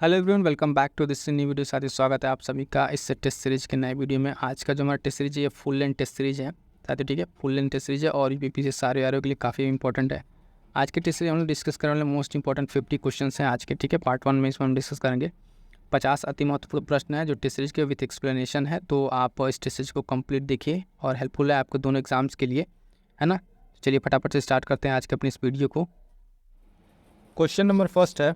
Hello everyone, welcome back to this new video. साथ ही स्वागत है आप सभी का इस टेस्ट सीरीज के नए वीडियो में। आज का जो हमारा टेस्ट सीरीज है ये फुल लेंथ टेस्ट सीरीज है साथ ही, ठीक है। फुल लेंथ टेस्ट सीरीज है और यूपीपी से सारे यारों के लिए काफ़ी इंपॉर्टेंट है। आज के टेस्ट सीरीज हम लोग डिस्कस करने वाले मोस्ट इंपॉर्टेंट 50 क्वेश्चन हैं आज के, ठीक है। पार्ट 1 में इसमें हम डिस्कस करेंगे 50 अति महत्वपूर्ण प्रश्न है जो टेस्ट सीरीज के विथ एक्सप्लेनेशन है। तो आप इस टेस्ट सीरीज को कंप्लीट देखिए और हेल्पफुल है आपको दोनों एग्जाम्स के लिए, है ना। चलिए फटाफट से स्टार्ट करते हैं आज के अपनी इस वीडियो को। क्वेश्चन नंबर फर्स्ट है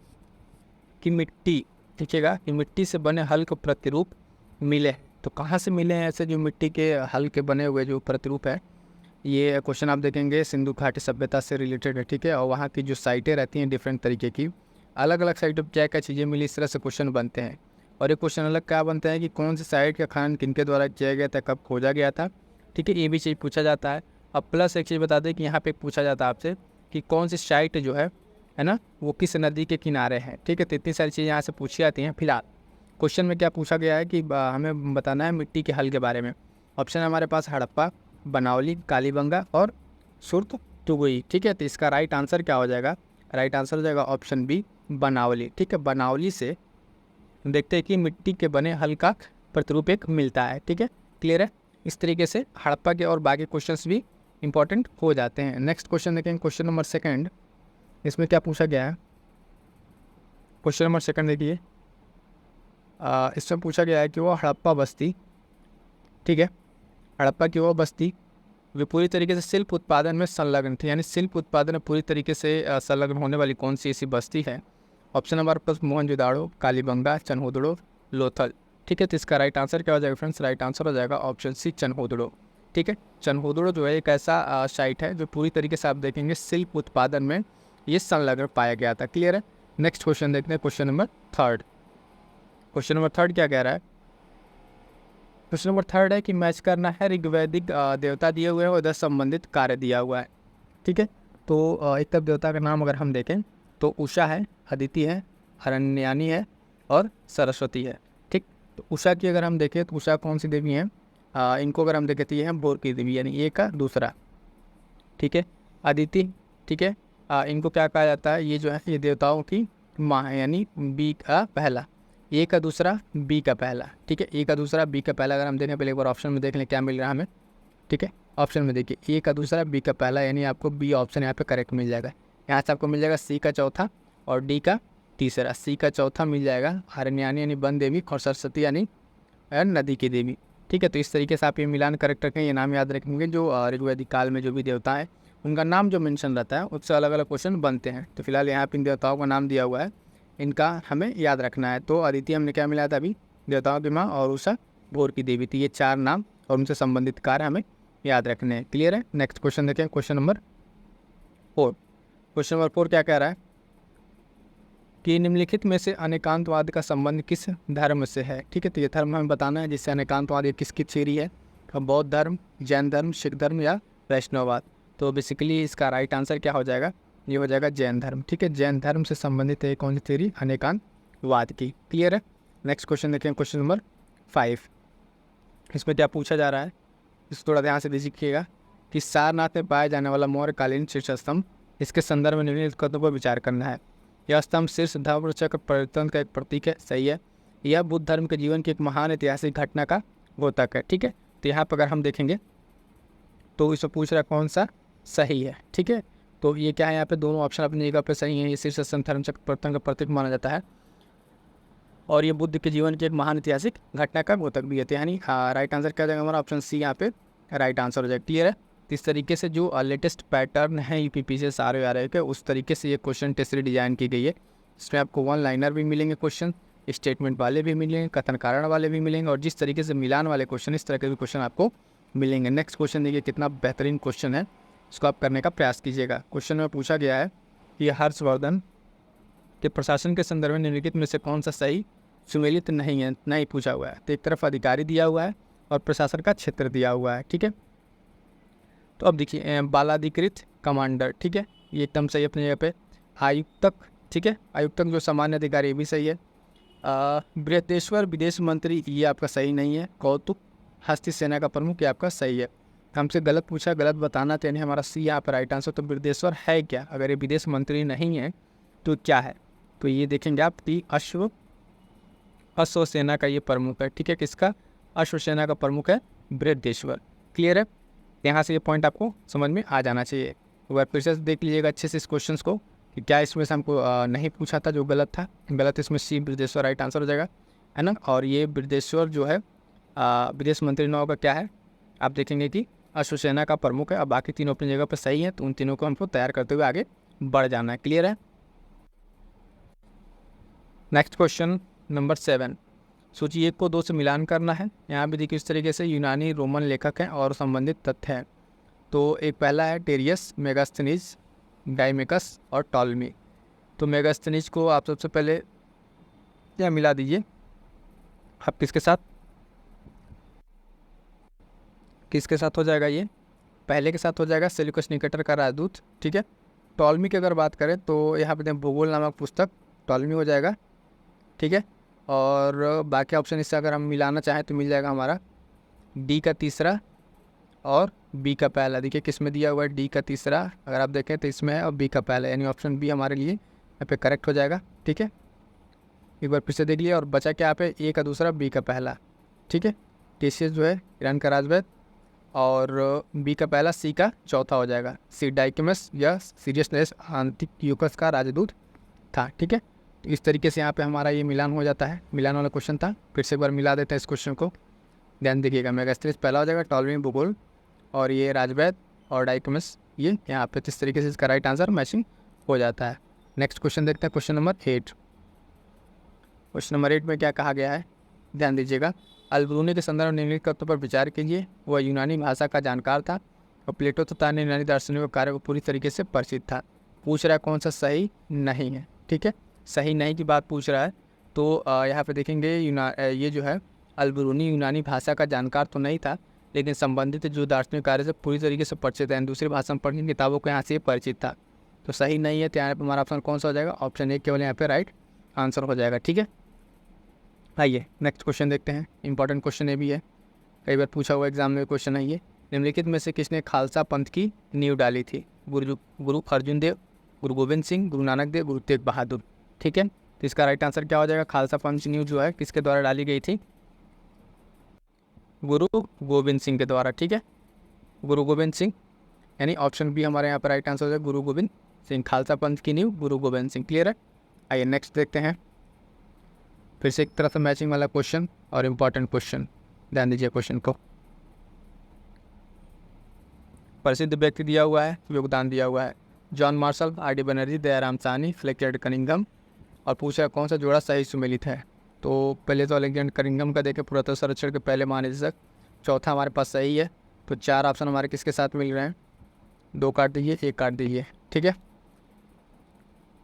कि मिट्टी, देखिएगा, कि मिट्टी से बने हल को प्रतिरूप मिले। तो कहाँ से मिले हैं ऐसे जो मिट्टी के हल के बने हुए जो प्रतिरूप है। ये क्वेश्चन आप देखेंगे सिंधु घाटी सभ्यता से रिलेटेड है, ठीक है। और वहाँ की जो साइटें रहती हैं डिफरेंट तरीके की, अलग अलग साइटों पर क्या क्या चीज़ें मिली, इस तरह से क्वेश्चन बनते हैं। और एक क्वेश्चन अलग क्या बनता है कि कौन सी साइट का खनन किनके द्वारा किया गया था, कब खोजा गया था, ठीक है। ये भी चीज़ पूछा जाता है। अब प्लस एक चीज़ बता दें कि यहाँ पर पूछा जाता है आपसे कि कौन सी साइट जो है ना, वो किस नदी के किनारे है, ठीक है। तो इतनी सारी चीज़ें यहाँ से पूछी जाती हैं। फिलहाल क्वेश्चन में क्या पूछा गया है कि हमें बताना है मिट्टी के हल के बारे में। ऑप्शन है हमारे पास हड़प्पा, बनावली, कालीबंगा और सुरतुगुई, ठीक है। तो इसका राइट आंसर क्या हो जाएगा? राइट आंसर हो जाएगा ऑप्शन बी, बनावली, ठीक है। बनावली से देखते हैं कि मिट्टी के बने हल का प्रतिरूप एक मिलता है, ठीक है। क्लियर है? इस तरीके से हड़प्पा के और बाकी क्वेश्चंस भी इंपॉर्टेंट हो जाते हैं। नेक्स्ट क्वेश्चन देखेंगे, क्वेश्चन नंबर सेकंड। इसमें क्या पूछा गया है? क्वेश्चन नंबर सेकंड देखिए, इसमें पूछा गया है कि वो हड़प्पा बस्ती, ठीक है, हड़प्पा की वो बस्ती वे पूरी तरीके से शिल्प उत्पादन में संलग्न थी, यानी शिल्प उत्पादन में पूरी तरीके से संलग्न होने वाली कौन सी ऐसी बस्ती है? ऑप्शन हमारे पास मोहनजोदाड़ो, कालीबंगा, चनहोदड़ो, लोथल, ठीक है। तो इसका राइट आंसर क्या हो जाएगा फ्रेंड्स? राइट आंसर हो जाएगा ऑप्शन सी, चनहोदड़ो, ठीक है। चनहोदड़ो जो है एक ऐसा साइट है जो पूरी तरीके से आप देखेंगे शिल्प उत्पादन में ये संलग्न पाया गया था। क्लियर है? नेक्स्ट क्वेश्चन देखते हैं, question number third. Question number third क्या कह रहा है? क्वेश्चन नंबर थर्ड है कि मैच करना है ऋग्वैदिक देवता दिए हुए हैं और उधर संबंधित कार्य दिया हुआ है, ठीक है। तो एक तब देवता का नाम अगर हम देखें तो उषा है, अदिति है, हरण्यानी है और सरस्वती है, ठीक। तो उषा की अगर हम देखें तो उषा कौन सी देवी हैं? इनको अगर हम देखें तो ये हैं भोर की देवी, यानी ए का दूसरा, ठीक है। अदिति, ठीक है, इनको क्या कहा जाता है? ये जो है ये देवताओं की माँ है, यानी बी का पहला, ए का दूसरा, बी का पहला, ठीक है। ए का दूसरा, बी का पहला अगर हम देखें, पहले एक बार ऑप्शन में देख लें क्या मिल रहा है हमें, ठीक है। ऑप्शन में देखिए ए का दूसरा, बी का पहला, यानी आपको बी ऑप्शन यहाँ पे करेक्ट मिल जाएगा। यहाँ से आपको मिल जाएगा सी का चौथा और डी का तीसरा। सी का चौथा मिल जाएगा हरण्यानी यानी वन देवी और सरस्वती यानी नदी की देवी, ठीक है। तो इस तरीके से आप ये मिलान करेक्ट रखें, ये नाम याद रखेंगे जो ऋग्वैदिक काल में जो भी देवता है उनका नाम जो मेंशन रहता है उससे अलग अलग क्वेश्चन बनते हैं। तो फिलहाल यहाँ पे इन देवताओं का नाम दिया हुआ है, इनका हमें याद रखना है। तो अदिति हमने क्या मिला था अभी? देवताओं की माँ, और उषा भोर की देवी थी। ये चार नाम और उनसे संबंधित कार्य हमें याद रखने हैं। क्लियर है? नेक्स्ट क्वेश्चन देखें, क्वेश्चन नंबर 4। क्वेश्चन नंबर 4 क्या कह रहा है कि निम्नलिखित में से अनेकांतवाद का संबंध किस धर्म से है, ठीक है। तो ये धर्म हमें बताना है जिससे अनेकांतवाद ये किसकी थ्योरी है? बौद्ध धर्म, जैन धर्म, सिख धर्म या वैष्णववाद। तो बेसिकली इसका राइट आंसर क्या हो जाएगा? ये हो जाएगा जैन धर्म, ठीक है। जैन धर्म से संबंधित है कौन सी थ्योरी? अनेकांतवाद की। क्लियर है? नेक्स्ट क्वेश्चन देखें, क्वेश्चन नंबर 5। इसमें क्या पूछा जा रहा है इसको थोड़ा ध्यान से देखिएगा कि सारनाथ में पाया जाने वाला मौर्यकालीन शीर्ष स्तंभ, इसके संदर्भ में निम्नलिखित कथनों पर विचार करना है। यह स्तंभ शीर्ष धर्म चक्र परिवर्तन का एक प्रतीक है, सही है। यह बुद्ध धर्म के जीवन की एक महान ऐतिहासिक घटना का द्योतक है, ठीक है। तो यहाँ पर अगर हम देखेंगे तो इसमें पूछ रहा है कौन सा सही है, ठीक है। तो ये क्या है? यहाँ पे दोनों ऑप्शन अपनी जगह पे सही है। ये शीर्ष स्तंभ धर्म चक्र परिवर्तन का प्रतीक माना जाता है और ये बुद्ध के जीवन की एक महान ऐतिहासिक घटना का द्योतक भी है। यानी राइट आंसर क्या जाएगा हमारा? ऑप्शन सी यहाँ पे राइट आंसर हो जाएगा। क्लियर है? इस तरीके से जो लेटेस्ट पैटर्न है यूपीपी से सारे आ रहे हैं, उस तरीके से ये क्वेश्चन टेस्ट सीरीज डिजाइन की गई है। इसमें आपको वन लाइनर भी मिलेंगे क्वेश्चन, स्टेटमेंट वाले भी मिलेंगे, कथन कारण वाले भी मिलेंगे और जिस तरीके से मिलान वाले क्वेश्चन, इस तरह के भी क्वेश्चन आपको मिलेंगे। नेक्स्ट क्वेश्चन देखिए कितना बेहतरीन क्वेश्चन है, इसको आप करने का प्रयास कीजिएगा। क्वेश्चन में पूछा गया है कि हर्षवर्धन के प्रशासन के संदर्भ में निम्नलिखित में से कौन सा सही सुमेलित नहीं है? नहीं पूछा हुआ है। तो एक तरफ अधिकारी दिया हुआ है और प्रशासन का क्षेत्र दिया हुआ है, ठीक है। तो अब देखिए बालाधिकृत कमांडर, ठीक है, ये एकदम सही अपनी जगह पे। आयुक्तक, ठीक है, आयुक्तक जो सामान्य अधिकारी भी सही है। बृहदेश्वर विदेश मंत्री, ये आपका सही नहीं है। कौतुक हस्ती सेना का प्रमुख, ये आपका सही है। हमसे गलत पूछा, गलत बताना, तो यानी हमारा सी यहाँ पर राइट आंसर। तो बृहदेश्वर है क्या? अगर ये विदेश मंत्री नहीं है तो क्या है? तो ये देखेंगे आप टी अश्व अश्वसेना का ये प्रमुख है, ठीक है। किसका? अश्वसेना का प्रमुख है बृहदेश्वर। क्लियर है? यहाँ से ये पॉइंट आपको समझ में आ जाना चाहिए। एक बार फिर से देख लीजिएगा अच्छे से इस क्वेश्चन को कि क्या इसमें से हमको नहीं पूछा था जो गलत था। गलत इसमें सी बृहदेश्वर राइट आंसर हो जाएगा, है ना। और ये बृहदेश्वर जो है विदेश मंत्री नौ का क्या है, आप देखेंगे कि अश्वसेना का प्रमुख है। अब बाकी तीनों अपनी जगह पर सही है, तो उन तीनों को हमको तैयार करते हुए आगे बढ़ जाना है। क्लियर है? नेक्स्ट क्वेश्चन नंबर 7, सूची 1 को 2 से मिलान करना है। यहाँ भी देखिए इस तरीके से यूनानी रोमन लेखक हैं और संबंधित तथ्य हैं। तो एक पहला है टेरियस, मेगास्थनीज, डाइमेकस और टॉलमी। तो मेगास्थनीज को आप सबसे पहले क्या मिला दीजिए, आप किसके साथ हो जाएगा? ये पहले के साथ हो जाएगा, सेल्यूकस निकेटर का राजदूत, ठीक है। टॉलमी की अगर बात करें तो यहाँ पे भूगोल नामक पुस्तक, टॉलमी हो जाएगा, ठीक है। और बाकी ऑप्शन इससे अगर हम मिलाना चाहें तो मिल जाएगा हमारा डी का तीसरा और बी का पहला। देखिए किस में दिया हुआ है, डी का तीसरा अगर आप देखें तो इसमें है, और बी का पहला, यानी ऑप्शन बी हमारे लिए यहाँ पे करेक्ट हो जाएगा, ठीक है। एक बार फिर से देख लिया, और बचा क्या यहाँ पे, ए का दूसरा बी का पहला, ठीक है। टेसियस जो है ईरान का राजवैद, और बी का पहला सी का चौथा हो जाएगा, सी डाइकमस या सीरियसनेस एंटियोकस का राजदूत था, ठीक है। तो इस तरीके से यहाँ पे हमारा ये मिलान हो जाता है। मिलान वाला क्वेश्चन था, फिर से एक बार मिला देते हैं इस क्वेश्चन को, ध्यान देखिएगा। मेगास्थनीज पहला हो जाएगा, टॉलमी भूगोल, और ये राजवैद और डाइकमस ये यहाँ पे इस तरीके से इसका राइट आंसर मैचिंग हो जाता है। नेक्स्ट क्वेश्चन देखते हैं, क्वेश्चन नंबर 8। क्वेश्चन नंबर 8 में क्या कहा गया है, ध्यान दीजिएगा। अल-बिरूनी के संदर्भ निम्नलिखित तत्व पर विचार कीजिए। वह यूनानी भाषा का जानकार था और प्लेटो तथा अन्य यूनानी दार्शनिकों के कार्य को पूरी तरीके से परिचित था। पूछ रहा है कौन सा सही नहीं है, ठीक है। सही नहीं की बात पूछ रहा है, तो यहाँ पे देखेंगे ये जो है अल-बिरूनी यूनानी भाषा का जानकार तो नहीं था, लेकिन संबंधित जो दार्शनिक कार्य से पूरी तरीके से परिचित है, दूसरी भाषा में पढ़ी किताबों को यहाँ से परिचित था। तो सही नहीं है, तो यहाँ पर हमारा ऑप्शन कौन सा हो जाएगा, ऑप्शन ए केवल यहाँ पे राइट आंसर हो जाएगा, ठीक है। आइए नेक्स्ट क्वेश्चन देखते हैं, इंपॉर्टेंट क्वेश्चन ये भी है, कई बार पूछा हुआ एग्जाम में क्वेश्चन है ये। निम्नलिखित में से किसने खालसा पंथ की नींव डाली थी? गुरु अर्जुन देव, गुरु गोविंद सिंह, गुरु नानक देव, गुरु तेग बहादुर, ठीक है। तो इसका राइट आंसर क्या हो जाएगा, खालसा पंथ की नींव जो है किसके द्वारा डाली गई थी? गुरु गोविंद सिंह के द्वारा, ठीक है। गुरु गोविंद सिंह, यानी ऑप्शन बी हमारे यहाँ पर राइट आंसर हो जाएगा, गुरु गोविंद सिंह। खालसा पंथ की नींव गुरु गोविंद सिंह, क्लियर है। आइए नेक्स्ट देखते हैं, फिर से एक तरह से मैचिंग वाला क्वेश्चन और इम्पॉर्टेंट क्वेश्चन, ध्यान दीजिए क्वेश्चन को। प्रसिद्ध व्यक्ति दिया हुआ है, योगदान दिया हुआ है, John Marshall, R D. Banerjee, Dayaram Sahni, फ्लेक्चर्ड कनिंघम, और पूछा कौन सा जोड़ा सही सुमेलित है। तो पहले तो अलेक्जेंडर कनिंघम का देखें, पुरातत्व सर्वेक्षण के पहले महानिदेशक, चौथा हमारे पास सही है। तो 4 ऑप्शन हमारे किसके साथ मिल रहे हैं, 2 काट दीजिए, 1 काट दीजिए, ठीक है।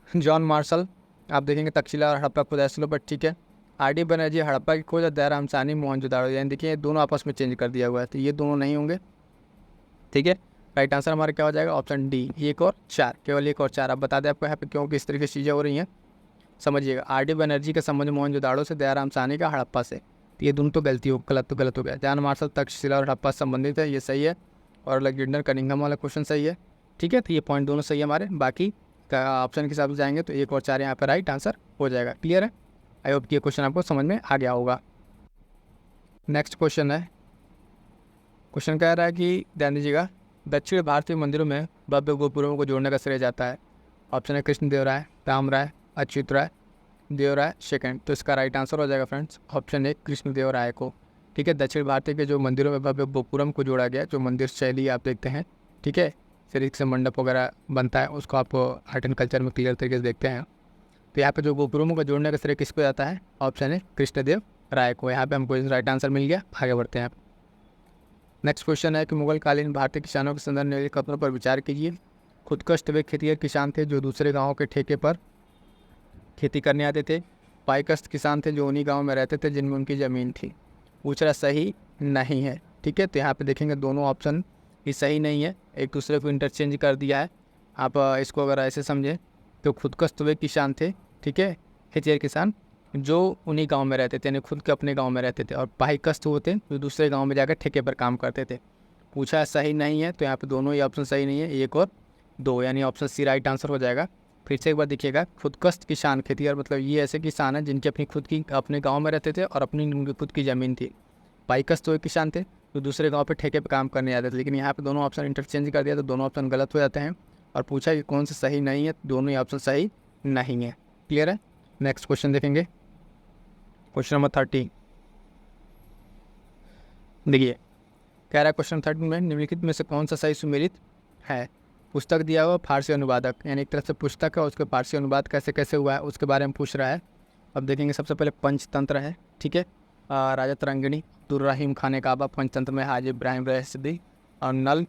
जॉन मार्शल आप देखेंगे तक्षशिला और हड़प्पा खुदाई स्थलों पर, ठीक है। आर.डी. बनर्जी हड़प्पा की खोज, और दयाराम साहनी मोहनजोदाड़ो, यानी देखिए ये दोनों आपस में चेंज कर दिया हुआ है, तो ये दोनों नहीं होंगे, ठीक है। राइट आंसर हमारा क्या हो जाएगा, ऑप्शन डी, 1 और 4, केवल 1 और 4। अब बता दें आपको यहाँ पे क्यों किस तरीके से चीज़ें हो रही हैं, समझिएगा। आर.डी. बनर्जी का संबंध मोहनजोदाड़ो से, दयाराम साहनी का हड़प्पा से, तो ये दोनों तो गलती हो, गलत हो गया। जॉन मार्शल तक्षशिला और हड़प्पा से संबंधित है, ये सही है, और अलेक्जेंडर कनिंघम वाला क्वेश्चन सही है, ठीक है। तो ये पॉइंट दोनों सही है हमारे, बाकी का ऑप्शन के हिसाब से जाएंगे तो 1 और 4 यहाँ पर राइट आंसर हो जाएगा, क्लियर है। आई होप कि ये क्वेश्चन आपको समझ में आ गया होगा। नेक्स्ट क्वेश्चन है, क्वेश्चन कह रहा है कि ध्यान दीजिएगा, दक्षिण भारतीय मंदिरों में भव्य गोपुरों को जोड़ने का श्रेय जाता है। ऑप्शन है कृष्णदेव राय, राम राय, अच्युत राय, देव राय सेकेंड। तो इसका राइट आंसर हो जाएगा फ्रेंड्स ऑप्शन ए कृष्णदेव राय को, ठीक है। दक्षिण भारतीय के जो मंदिरों में भव्य गोपुरम को जोड़ा गया, जो मंदिर शैली आप देखते हैं, ठीक है, शरीर से मंडप वगैरह बनता है, उसको आप आर्ट एंड कल्चर में क्लियर तरीके से देखते हैं। तो यहाँ पे जो गोपुरमों का जोड़ने का श्रेय किसको जाता है, ऑप्शन है कृष्णदेव राय को। यहाँ पे हमको राइट आंसर मिल गया, आगे बढ़ते हैं आप। नेक्स्ट क्वेश्चन है कि मुगलकालीन भारतीय किसानों के संदर्भ में कथनों पर विचार कीजिए। खुदकश वे खेतिहर किसान थे जो दूसरे गाँव के ठेके पर खेती करने आते थे। पाइकस्त किसान थे जो उन्हीं गाँव में रहते थे जिनमें उनकी ज़मीन थी। पूछ रहा सही नहीं है, ठीक है। तो यहाँ पे देखेंगे दोनों ऑप्शन ही सही नहीं है, एक दूसरे को इंटरचेंज कर दिया है। आप इसको अगर ऐसे समझें तो खुदकश वे किसान थे, ठीक है, खेतिहर किसान जो उन्हीं गांव में रहते थे, यानी खुद के अपने गांव में रहते थे, और पाइकस्त होते जो दूसरे गांव में जाकर ठेके पर काम करते थे। पूछा सही नहीं है, तो यहाँ पे दोनों ही ऑप्शन सही नहीं है, 1 और 2, यानी ऑप्शन सी राइट आंसर हो जाएगा। फिर से एक बार देखिएगा, खुदकश्त किसान खेती, और मतलब ये ऐसे किसान हैं जिनकी अपनी खुद की अपने गांव में रहते थे और अपनी उनकी खुद की ज़मीन थी। पाईकश्त तो एक किसान थे जो दूसरे गांव पे ठेके पे काम करने आते थे, लेकिन यहाँ पे दोनों ऑप्शन इंटरचेंज कर दिया तो दोनों ऑप्शन गलत हो जाते हैं और पूछा कि कौन सा सही नहीं है, दोनों ही ऑप्शन सही नहीं है। क्लियर है? नेक्स्ट क्वेश्चन देखेंगे, क्वेश्चन नंबर 30। देखिए कह रहा है क्वेश्चन 30 में निम्नलिखित में से कौन सा सही सुमेलित है। पुस्तक दिया हुआ फारसी अनुवादक, यानी एक तरह से पुस्तक है और उसके फारसी अनुवाद कैसे कैसे हुआ है उसके बारे में पूछ रहा है। अब देखेंगे सबसे पहले पंचतंत्र है, ठीक है, राजा तरंगिणी, अब्दुर्रहीम खान काबा, पंचतंत्र में हाजी इब्राहिम रहसदी और नल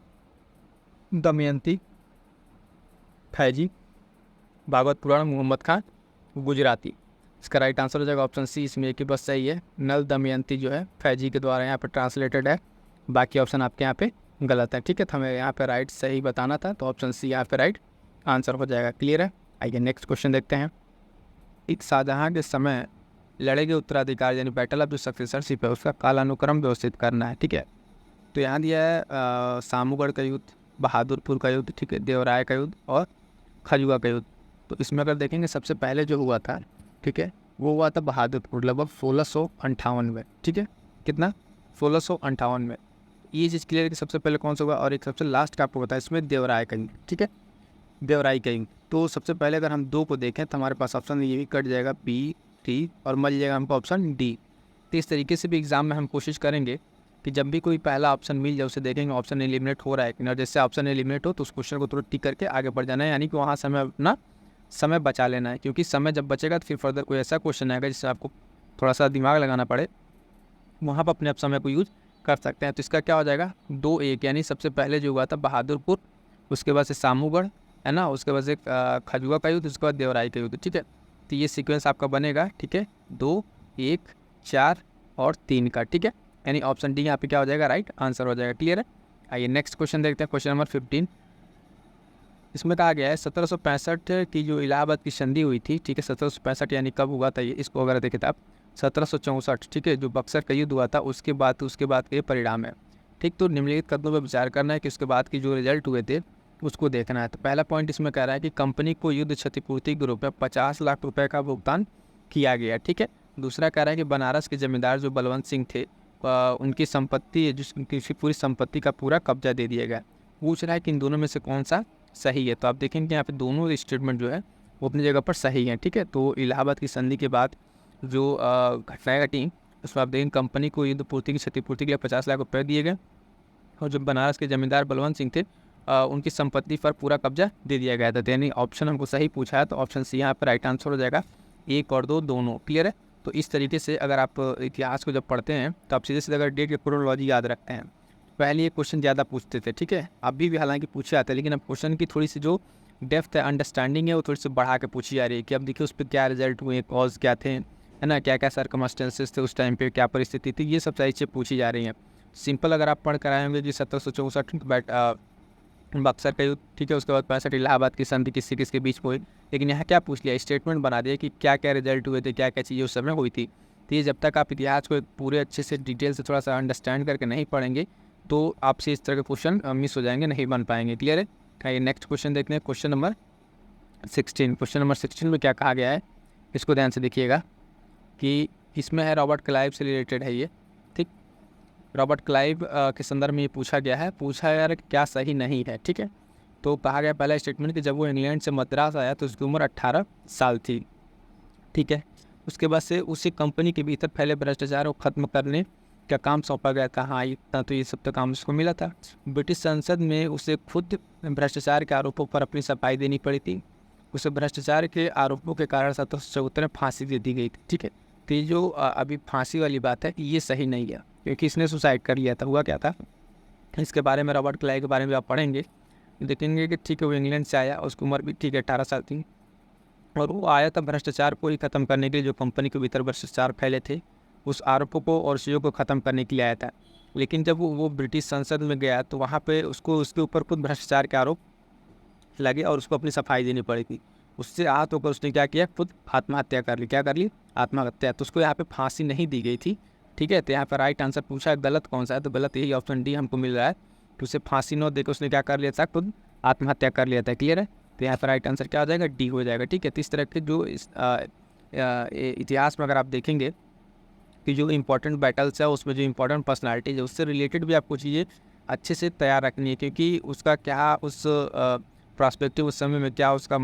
दमयंती फैजी, भागवत पुराण मोहम्मद खान गुजराती। इसका राइट आंसर हो जाएगा ऑप्शन सी, इसमें एक ही बस सही है, नल दमयंती जो है फैजी के द्वारा यहाँ पे ट्रांसलेटेड है, बाकी ऑप्शन आपके यहाँ पे गलत है। ठीक है, तो हमें यहाँ पे राइट सही बताना था, तो ऑप्शन सी यहाँ पे राइट आंसर हो जाएगा। क्लियर है? आइए नेक्स्ट क्वेश्चन देखते हैं। एक शाहजहाँ के समय लड़े गए उत्तराधिकार यानी बैटल ऑफ जो सक्सेसरशिप है उसका कालानुक्रम व्यवस्थित करना है। ठीक है, तो यहाँ दिया है सामूगढ़ का युद्ध, बहादुरपुर का युद्ध, ठीक है, देवराय का युद्ध और खजुआ का युद्ध। तो इसमें अगर देखेंगे सबसे पहले जो हुआ था, ठीक है, वो हुआ था बहादुरपुर लगभग 1658 में। ठीक है, कितना? 1658 में। ये चीज़ क्लियर है कि सबसे पहले कौन सा हुआ और एक सबसे लास्ट का आपको बताया इसमें देवराय का युद्ध। ठीक है, देवराय का युद्ध। तो सबसे पहले अगर हम दो को देखें तो हमारे पास ऑप्शन ये भी कट जाएगा बी टी और मिल जाएगा हमको ऑप्शन डी। तो इस तरीके से भी एग्जाम में हम कोशिश करेंगे कि जब भी कोई पहला ऑप्शन मिल जाए उसे देखेंगे ऑप्शन एलिमिनेट हो रहा है कि ना, जैसे ऑप्शन एलिमिनेट हो तो उस क्वेश्चन को तुरंत टिक करके आगे बढ़ जाना है, यानी कि वहाँ समय अपना समय बचा लेना है, क्योंकि समय जब बचेगा तो फिर फर्दर कोई ऐसा क्वेश्चन आएगा जिससे आपको थोड़ा सा दिमाग लगाना पड़े, वहाँ पर अपने आप समय को यूज कर सकते हैं। तो इसका क्या हो जाएगा 2-1, यानी सबसे पहले जो हुआ था बहादुरपुर, उसके बाद से सामूगढ़ है ना, उसके बाद से खजुआ का युद्ध, उसके बाद देवराय का युद्ध। ठीक है, तो ये सीक्वेंस आपका बनेगा। ठीक है, 2, 1, 4 और 3 का। ठीक है, यानी ऑप्शन डी यहाँ पे क्या हो जाएगा राइट आंसर हो जाएगा। क्लियर है? आइए नेक्स्ट क्वेश्चन देखते हैं, क्वेश्चन नंबर 15। इसमें कहा गया है 1765 की जो इलाहाबाद की संधि हुई थी, ठीक है, 1765 यानी कब हुआ था ये, इसको अगर देखें तो आप 1764, ठीक है, जो बक्सर का युद्ध हुआ था उसके बाद के परिणाम है। ठीक, तो निम्नलिखित कदमों पर विचार करना है कि उसके बाद की जो रिजल्ट हुए थे उसको देखना है। तो पहला पॉइंट इसमें कह रहा है कि कंपनी को युद्ध क्षतिपूर्ति के रूप में 50 लाख रुपए का भुगतान किया गया। ठीक है, दूसरा कह रहा है कि बनारस के जमींदार जो बलवंत सिंह थे उनकी संपत्ति, जिसकी पूरी संपत्ति का पूरा कब्जा दे दिया गया। पूछ रहा है कि इन दोनों में से कौन सा सही है। तो आप देखेंगे यहाँ पे दोनों स्टेटमेंट जो है वो अपनी जगह पर सही है। ठीक है, तो इलाहाबाद की संधि के बाद जो घटनाएं घटी उसमें आप देखेंगे कंपनी को युद्ध पूर्ति की क्षतिपूर्ति के लिए 50 लाख रुपये दिए गए और जो बनारस के जमींदार बलवंत सिंह थे उनकी संपत्ति पर पूरा कब्जा दे दिया गया था। यानी ऑप्शन हमको सही पूछा है, तो ऑप्शन सी यहाँ पर राइट आंसर हो जाएगा, 1 और 2 दोनों। क्लियर है? तो इस तरीके से अगर आप इतिहास को जब पढ़ते हैं तो आप सीधे सीधे अगर डेट के क्रोनोलॉजी याद रखते हैं, पहले ये क्वेश्चन ज़्यादा पूछते थे। ठीक है, अभी भी हालांकि पूछे जाते हैं, लेकिन अब क्वेश्चन की थोड़ी सी जो डेप्थ है, अंडरस्टैंडिंग है, वो थोड़ी सी बढ़ा के पूछी जा रही है कि अब देखिए उस पर क्या रिजल्ट हुए, कॉज क्या थे, है ना, क्या क्या सर्कमस्टेंसेस थे उस टाइम पे, क्या परिस्थिति थी, ये सब सारी चीज़ें पूछी जा रही हैं। सिंपल अगर आप पढ़ कर आए होंगे कि 1764 बक्सर का युद्ध, ठीक है, उसके बाद 65 इलाहाबाद की संधि किससे किसके बीच में हुई, लेकिन यहाँ क्या पूछ लिया, स्टेटमेंट बना दिया कि क्या क्या रिजल्ट हुए थे, क्या क्या चीज़ें उस समय हुई थी। तो ये जब तक आप इतिहास को पूरे अच्छे से डिटेल से थोड़ा सा अंडरस्टैंड करके नहीं पढ़ेंगे तो आपसे इस तरह के क्वेश्चन मिस हो जाएंगे, नहीं बन पाएंगे। क्लियर है? आइए नेक्स्ट क्वेश्चन देखते हैं, क्वेश्चन नंबर 16। क्वेश्चन नंबर 16 में क्या कहा गया है, इसको ध्यान से देखिएगा कि इसमें है रॉबर्ट क्लाइव से रिलेटेड है ये। ठीक, रॉबर्ट क्लाइव के संदर्भ में ये पूछा गया है, पूछा यार क्या सही नहीं है। ठीक है, तो कहा गया पहला स्टेटमेंट कि जब वो इंग्लैंड से मद्रास आया तो उसकी उम्र 18 साल थी। ठीक है, उसके बाद से उसी कंपनी के भीतर फैले भ्रष्टाचार को खत्म करने का काम सौंपा गया था। हाँ, इतना तो ये सब तो काम उसको मिला था। ब्रिटिश संसद में उसे खुद भ्रष्टाचार के आरोपों पर अपनी सफाई देनी पड़ी थी। उसे भ्रष्टाचार के आरोपों के कारण 1774 में फांसी दे दी गई थी। ठीक है, तो ये जो अभी फांसी वाली बात है ये सही नहीं है, क्योंकि इसने सुसाइड कर लिया था। हुआ क्या था इसके बारे में, रॉबर्ट क्लाइव के बारे में आप पढ़ेंगे, देखेंगे कि ठीक है वो इंग्लैंड से आया, उसकी उम्र भी ठीक है 18 साल थी, और वो आया था भ्रष्टाचार को ही ख़त्म करने के लिए, जो कंपनी के भीतर भ्रष्टाचार फैले थे उस आरोपों को और चीज़ों को ख़त्म करने के लिए आया था। लेकिन जब वो ब्रिटिश संसद में गया तो वहाँ पे उसको उसके ऊपर खुद भ्रष्टाचार के आरोप लगे और उसको अपनी सफाई देनी पड़ी थी। उससे आहत होकर उसने क्या किया, खुद आत्महत्या कर ली। क्या कर ली? आत्महत्या। तो उसको यहाँ पे फांसी नहीं दी गई थी। ठीक है, तो यहाँ पर राइट आंसर पूछा है, गलत कौन सा है, तो गलत यही ऑप्शन डी हमको मिल रहा है कि उसे फांसी न देकर उसने क्या कर लिया था, खुद आत्महत्या कर लिया था। क्लियर है? तो यहाँ पर राइट आंसर क्या हो जाएगा, डी हो जाएगा। ठीक है, तो इस तरह के जो इतिहास में अगर आप देखेंगे कि जो इम्पोर्टेंट बैटल्स है उसमें जो इम्पोर्टेंट पर्सनालिटीज है उससे रिलेटेड भी आपको चीज़ें अच्छे से तैयार रखनी है, क्योंकि उसका क्या उस प्रॉस्पेक्टिव उस समय में क्या उसका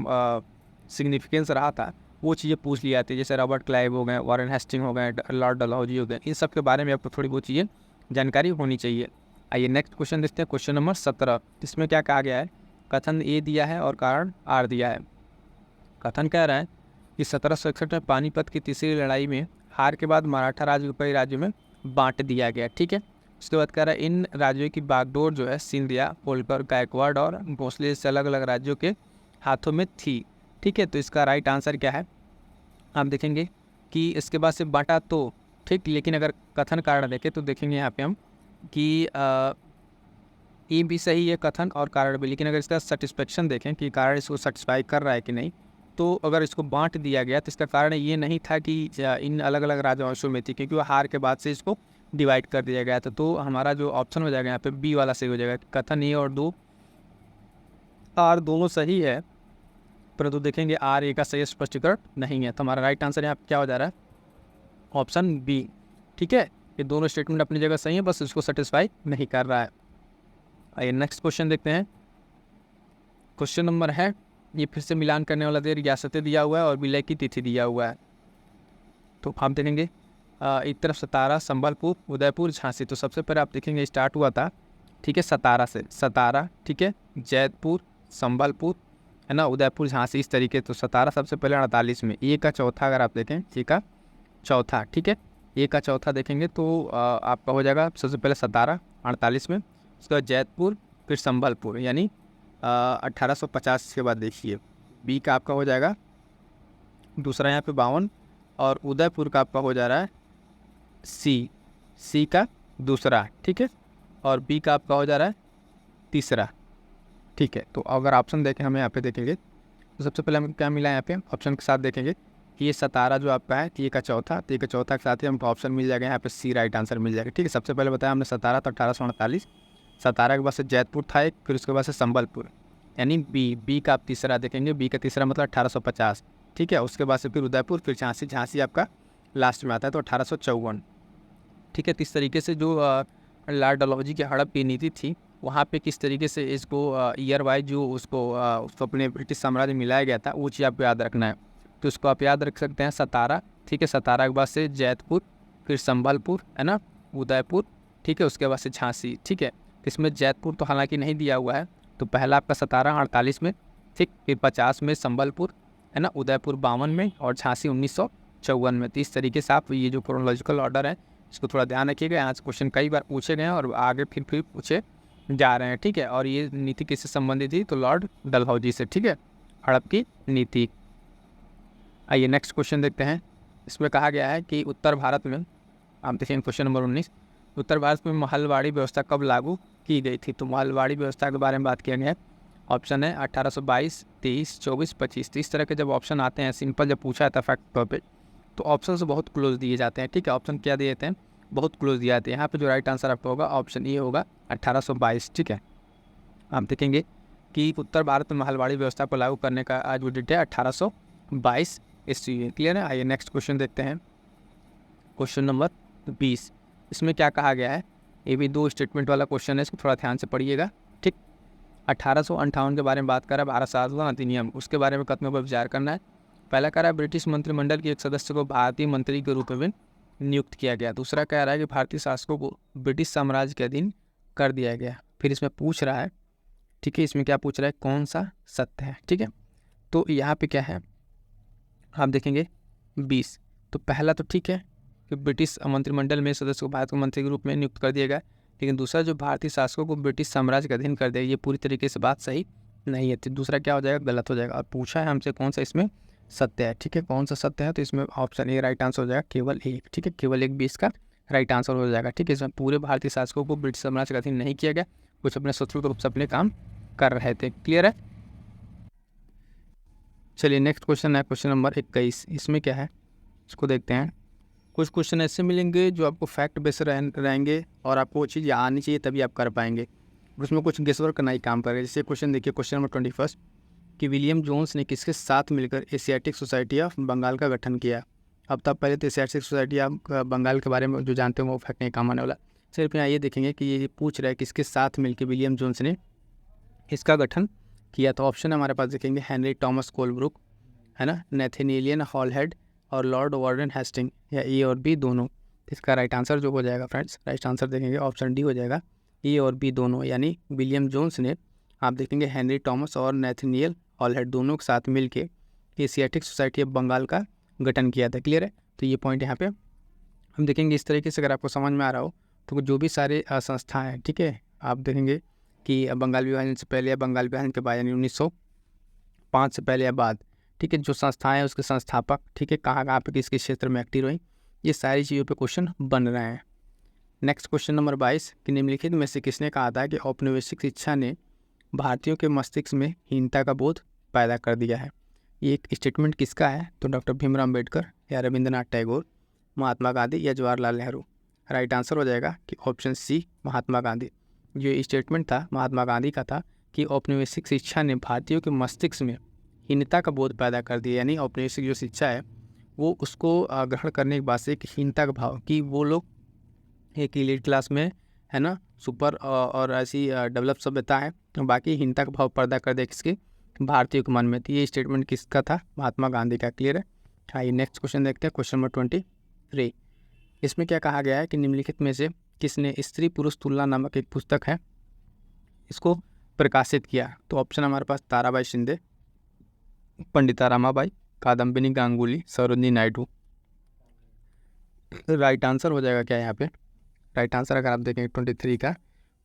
सिग्निफिकेंस रहा था, वो चीज़ें पूछ ली जाती है। जैसे रॉबर्ट क्लाइव हो गए, वॉरेन हेस्टिंग हो गए, लॉर्ड डलहौजी हो गए, इन सब के बारे में आपको थोड़ी बहुत चीज़ें जानकारी होनी चाहिए। आइए नेक्स्ट क्वेश्चन देखते हैं, क्वेश्चन नंबर 17। इसमें क्या कहा गया है, कथन ए दिया है और कारण आर दिया है। कथन कह रहा है कि 1761 में पानीपत की तीसरी लड़ाई में हार के बाद मराठा राज्य को कई राज्यों में बांट दिया गया। ठीक है, उसके बाद कह रहा है इन राज्यों की बागडोर जो है सिंधिया, होलकर, गायकवाड़ और भोसले से अलग अलग राज्यों के हाथों में थी। ठीक है, तो इसका राइट आंसर क्या है, आप देखेंगे कि इसके बाद से बांटा तो ठीक, लेकिन अगर कथन कारण देखें तो देखेंगे यहाँ पे हम कि ये भी सही है कथन और कारण भी, लेकिन अगर इसका सेटिस्फेक्शन देखें कि कारण इसको सेटिस्फाई कर रहा है कि नहीं, तो अगर इसको बांट दिया गया तो इसका कारण ये नहीं था कि इन अलग अलग राजवंशों में थी, क्योंकि वो हार के बाद से इसको डिवाइड कर दिया गया था। तो हमारा जो ऑप्शन हो जाएगा यहाँ पे बी वाला सही हो जाएगा, कथन ए और दो आर दोनों सही है, परंतु देखेंगे आर ए का सही स्पष्टीकरण नहीं है। तो हमारा राइट आंसर यहाँ पे क्या हो जा रहा है, ऑप्शन बी। ठीक है, ये दोनों स्टेटमेंट अपनी जगह सही है, बस इसको सेटिस्फाई नहीं कर रहा है। आइए नेक्स्ट क्वेश्चन देखते हैं, क्वेश्चन नंबर है, ये फिर से मिलान करने वाला दे रियासतें दिया हुआ है और विलय की तिथि दिया हुआ है। तो हम देखेंगे एक तरफ सतारा, संबलपुर, उदयपुर, झांसी। तो सबसे पहले आप देखेंगे स्टार्ट हुआ था, ठीक है, सतारा से, सतारा, ठीक है, जैतपुर, संबलपुर, है ना, उदयपुर, झांसी, इस तरीके। तो सतारा सबसे पहले 48 में, ए का चौथा अगर आप देखें, ए का चौथा, ठीक है, ए का चौथा देखेंगे तो आपका हो जाएगा सबसे पहले सतारा 48 में, उसके बाद जैतपुर, फिर संबलपुर, यानी 1850 के बाद देखिए। बी का आपका हो जाएगा दूसरा यहाँ पे 52, और उदयपुर का आपका हो जा रहा है सी का दूसरा, ठीक है, और बी का आपका हो जा रहा है तीसरा। ठीक है, तो अगर ऑप्शन देखें हमें यहाँ पे देखेंगे तो सबसे पहले हमें क्या मिला है, यहाँ पे ऑप्शन के साथ देखेंगे कि ये सतारा जो आपका है, ए का चौथा, तो ए का चौथा के साथ ही हमको ऑप्शन मिल जाएगा यहाँ पे सी राइट आंसर मिल जाएगा। ठीक है, सबसे पहले बताया हमने सतारा तो 1848, सतारा के बाद से जैतपुर था एक, फिर उसके बाद से संबलपुर, यानी बी का आप तीसरा देखेंगे, बी का तीसरा मतलब 1850। ठीक है, उसके बाद से फिर उदयपुर, फिर झांसी, झांसी आपका लास्ट में आता है तो 1854। ठीक है, तो इस तरीके से जो लॉर्ड डलहौजी की हड़प की नीति थी, वहाँ पे किस तरीके से इसको ईयर वाइज जो उसको अपने ब्रिटिश साम्राज्य मिलाया गया था, वो चीज़ आपको याद रखना है। तो उसको आप याद रख सकते हैं सतारा, ठीक है, सतारा के बाद से जैतपुर, फिर संबलपुर, है ना, उदयपुर, ठीक है, उसके बाद से झांसी। ठीक है, इसमें जैतपुर तो हालांकि नहीं दिया हुआ है, तो पहला आपका सतारा 48 में, ठीक, फिर 50 में संबलपुर, है ना, उदयपुर 52 में, और झांसी 1954 में। तो इस तरीके से आप ये जो क्रोनोलॉजिकल ऑर्डर है इसको थोड़ा ध्यान रखिएगा। यहाँ से क्वेश्चन कई बार पूछे गए हैं और आगे फिर पूछे जा रहे हैं। ठीक है, और ये नीति किससे संबंधित थी, तो लॉर्ड डलहौजी से। ठीक है, हड़प की नीति। आइए नेक्स्ट क्वेश्चन देखते हैं, इसमें कहा गया है कि उत्तर भारत में, आप देखेंगे क्वेश्चन नंबर 19, उत्तर भारत में महलवाड़ी व्यवस्था कब लागू की गई थी। तो महलवाड़ी व्यवस्था के बारे में बात किया गया है, ऑप्शन है 1822, 23, 24, 25। तो इस तरह के जब ऑप्शन आते हैं, सिंपल जब पूछा जाता है फैक्ट तौर पर, तो ऑप्शन से बहुत क्लोज दिए जाते हैं। ठीक है, ऑप्शन क्या दिए जाते हैं, बहुत क्लोज दिए जाते हैं। यहाँ पे जो राइट आंसर आपका होगा ऑप्शन ए होगा 1822। ठीक है, आप देखेंगे कि उत्तर भारत में महलवाड़ी व्यवस्था को लागू करने का आज वो डेट है 1822 ईस्वी। क्लियर है। आइए नेक्स्ट क्वेश्चन देखते हैं, क्वेश्चन नंबर 20। इसमें क्या कहा गया है, ये भी दो स्टेटमेंट वाला क्वेश्चन है, इसको थोड़ा ध्यान से पढ़िएगा। ठीक, 1858 के बारे में बात कर रहा है, भारत साधारण अधिनियम, उसके बारे में कथनों पर विचार करना है। पहला कह रहा है ब्रिटिश मंत्रिमंडल के एक सदस्य को भारतीय मंत्री के रूप में नियुक्त किया गया। दूसरा कह रहा है कि भारतीय शासकों को ब्रिटिश साम्राज्य के अधीन कर दिया गया। फिर इसमें पूछ रहा है, ठीक है, इसमें क्या पूछ रहा है, कौन सा सत्य है। ठीक है, तो यहाँ पे क्या है, आप देखेंगे 20। तो पहला तो ठीक है कि ब्रिटिश मंत्रिमंडल में सदस्य को भारत के मंत्री के रूप में नियुक्त कर दिया गया, लेकिन दूसरा जो भारतीय शासकों को ब्रिटिश साम्राज्य के अधीन कर दिया, ये पूरी तरीके से बात सही नहीं है। तो दूसरा क्या हो जाएगा, गलत हो जाएगा। और पूछा है हमसे कौन सा इसमें सत्य है। ठीक है, कौन सा सत्य है, तो इसमें ऑप्शन ए राइट आंसर हो जाएगा, केवल एक। ठीक है, केवल एक 20 का राइट आंसर हो जाएगा। ठीक है, इसमें पूरे भारतीय शासकों को ब्रिटिश साम्राज्य का अधीन नहीं किया गया, कुछ अपने स्वतंत्र रूप से अपने काम कर रहे थे। क्लियर है। चलिए नेक्स्ट क्वेश्चन है क्वेश्चन नंबर 21। इसमें क्या है, इसको देखते हैं। कुछ क्वेश्चन ऐसे मिलेंगे जो आपको फैक्ट बेस्ड रहेंगे और आपको वो चीज़ आनी चाहिए तभी आप कर पाएंगे, उसमें कुछ गेसवर्क करना ही काम करेगा। जैसे क्वेश्चन देखिए, क्वेश्चन नंबर 21, कि विलियम जोन्स ने किसके साथ मिलकर एशियाटिक सोसाइटी ऑफ बंगाल का गठन किया। अब तब पहले तो एशियाटिक सोसाइटी ऑफ बंगाल के बारे में जो जानते हो वो फैक्ट नहीं काम आने वाला। सिर्फ यहाँ ये देखेंगे कि ये पूछ रहा है किसके साथ मिलकर विलियम जोन्स ने इसका गठन किया। तो ऑप्शन हमारे पास देखेंगे हेनरी टॉमस कोलब्रुक, है ना, नेथेनियलियन हॉलहेड और लॉर्ड वार्डन हेस्टिंग, या ए और बी दोनों। इसका राइट आंसर जो हो जाएगा फ्रेंड्स, राइट आंसर देखेंगे ऑप्शन डी हो जाएगा, ए और बी दोनों, यानी विलियम जोन्स ने आप देखेंगे हेनरी टॉमस और नेथेनियल हॉलहेड दोनों के साथ मिल के एशियाटिक सोसाइटी ऑफ बंगाल का गठन किया था। क्लियर है। तो ये पॉइंट यहाँ पे हम देखेंगे इस तरीके से। अगर आपको समझ में आ रहा हो तो जो भी सारे संस्थाएं हैं, ठीक है, आप देखेंगे कि बंगाल विभाजन से पहले या बंगाल विभाजन के बाद यानी 1905 से पहले या बाद, ठीक है, जो संस्थाएं हैं उसके संस्थापक, ठीक है, कहाँ पे किसके क्षेत्र में एक्टिव रही, ये सारी चीज़ों पे क्वेश्चन बन रहे हैं। नेक्स्ट क्वेश्चन नंबर 22 कि निम्नलिखित में से किसने कहा था कि औपनिवेशिक शिक्षा ने भारतीयों के मस्तिष्क में हीनता का बोध पैदा कर दिया है। ये एक स्टेटमेंट किसका है? तो डॉक्टर भीमराव अम्बेडकर या रविंद्रनाथ टैगोर, महात्मा गांधी या जवाहरलाल नेहरू। राइट आंसर हो जाएगा कि ऑप्शन सी महात्मा गांधी। जो स्टेटमेंट था महात्मा गांधी का था कि औपनिवेशिक शिक्षा ने भारतीयों के मस्तिष्क में हीनता का बोध पैदा कर दिया, यानी औपनिवेशिक जो शिक्षा है वो उसको ग्रहण करने के बाद से एक हीनता का भाव कि वो लोग एक एलीट क्लास में, है ना, सुपर और ऐसी डेवलप सभ्यता है, बाकी हीनता का भाव पैदा कर दिया किसके? भारतीयों के मन में। तो ये स्टेटमेंट किसका था? महात्मा गांधी का। क्लियर है। आइए नेक्स्ट क्वेश्चन देखते हैं, क्वेश्चन नंबर 23। इसमें क्या कहा गया है कि निम्नलिखित में से किसने स्त्री पुरुष तुलना नामक एक पुस्तक है इसको प्रकाशित किया? तो ऑप्शन हमारे पास ताराबाई शिंदे, पंडिता रामाबाई, कादम्बिनी गांगुली, सरोजिनी नायडू। राइट आंसर हो जाएगा क्या यहाँ पे? राइट आंसर अगर आप देखें 23 का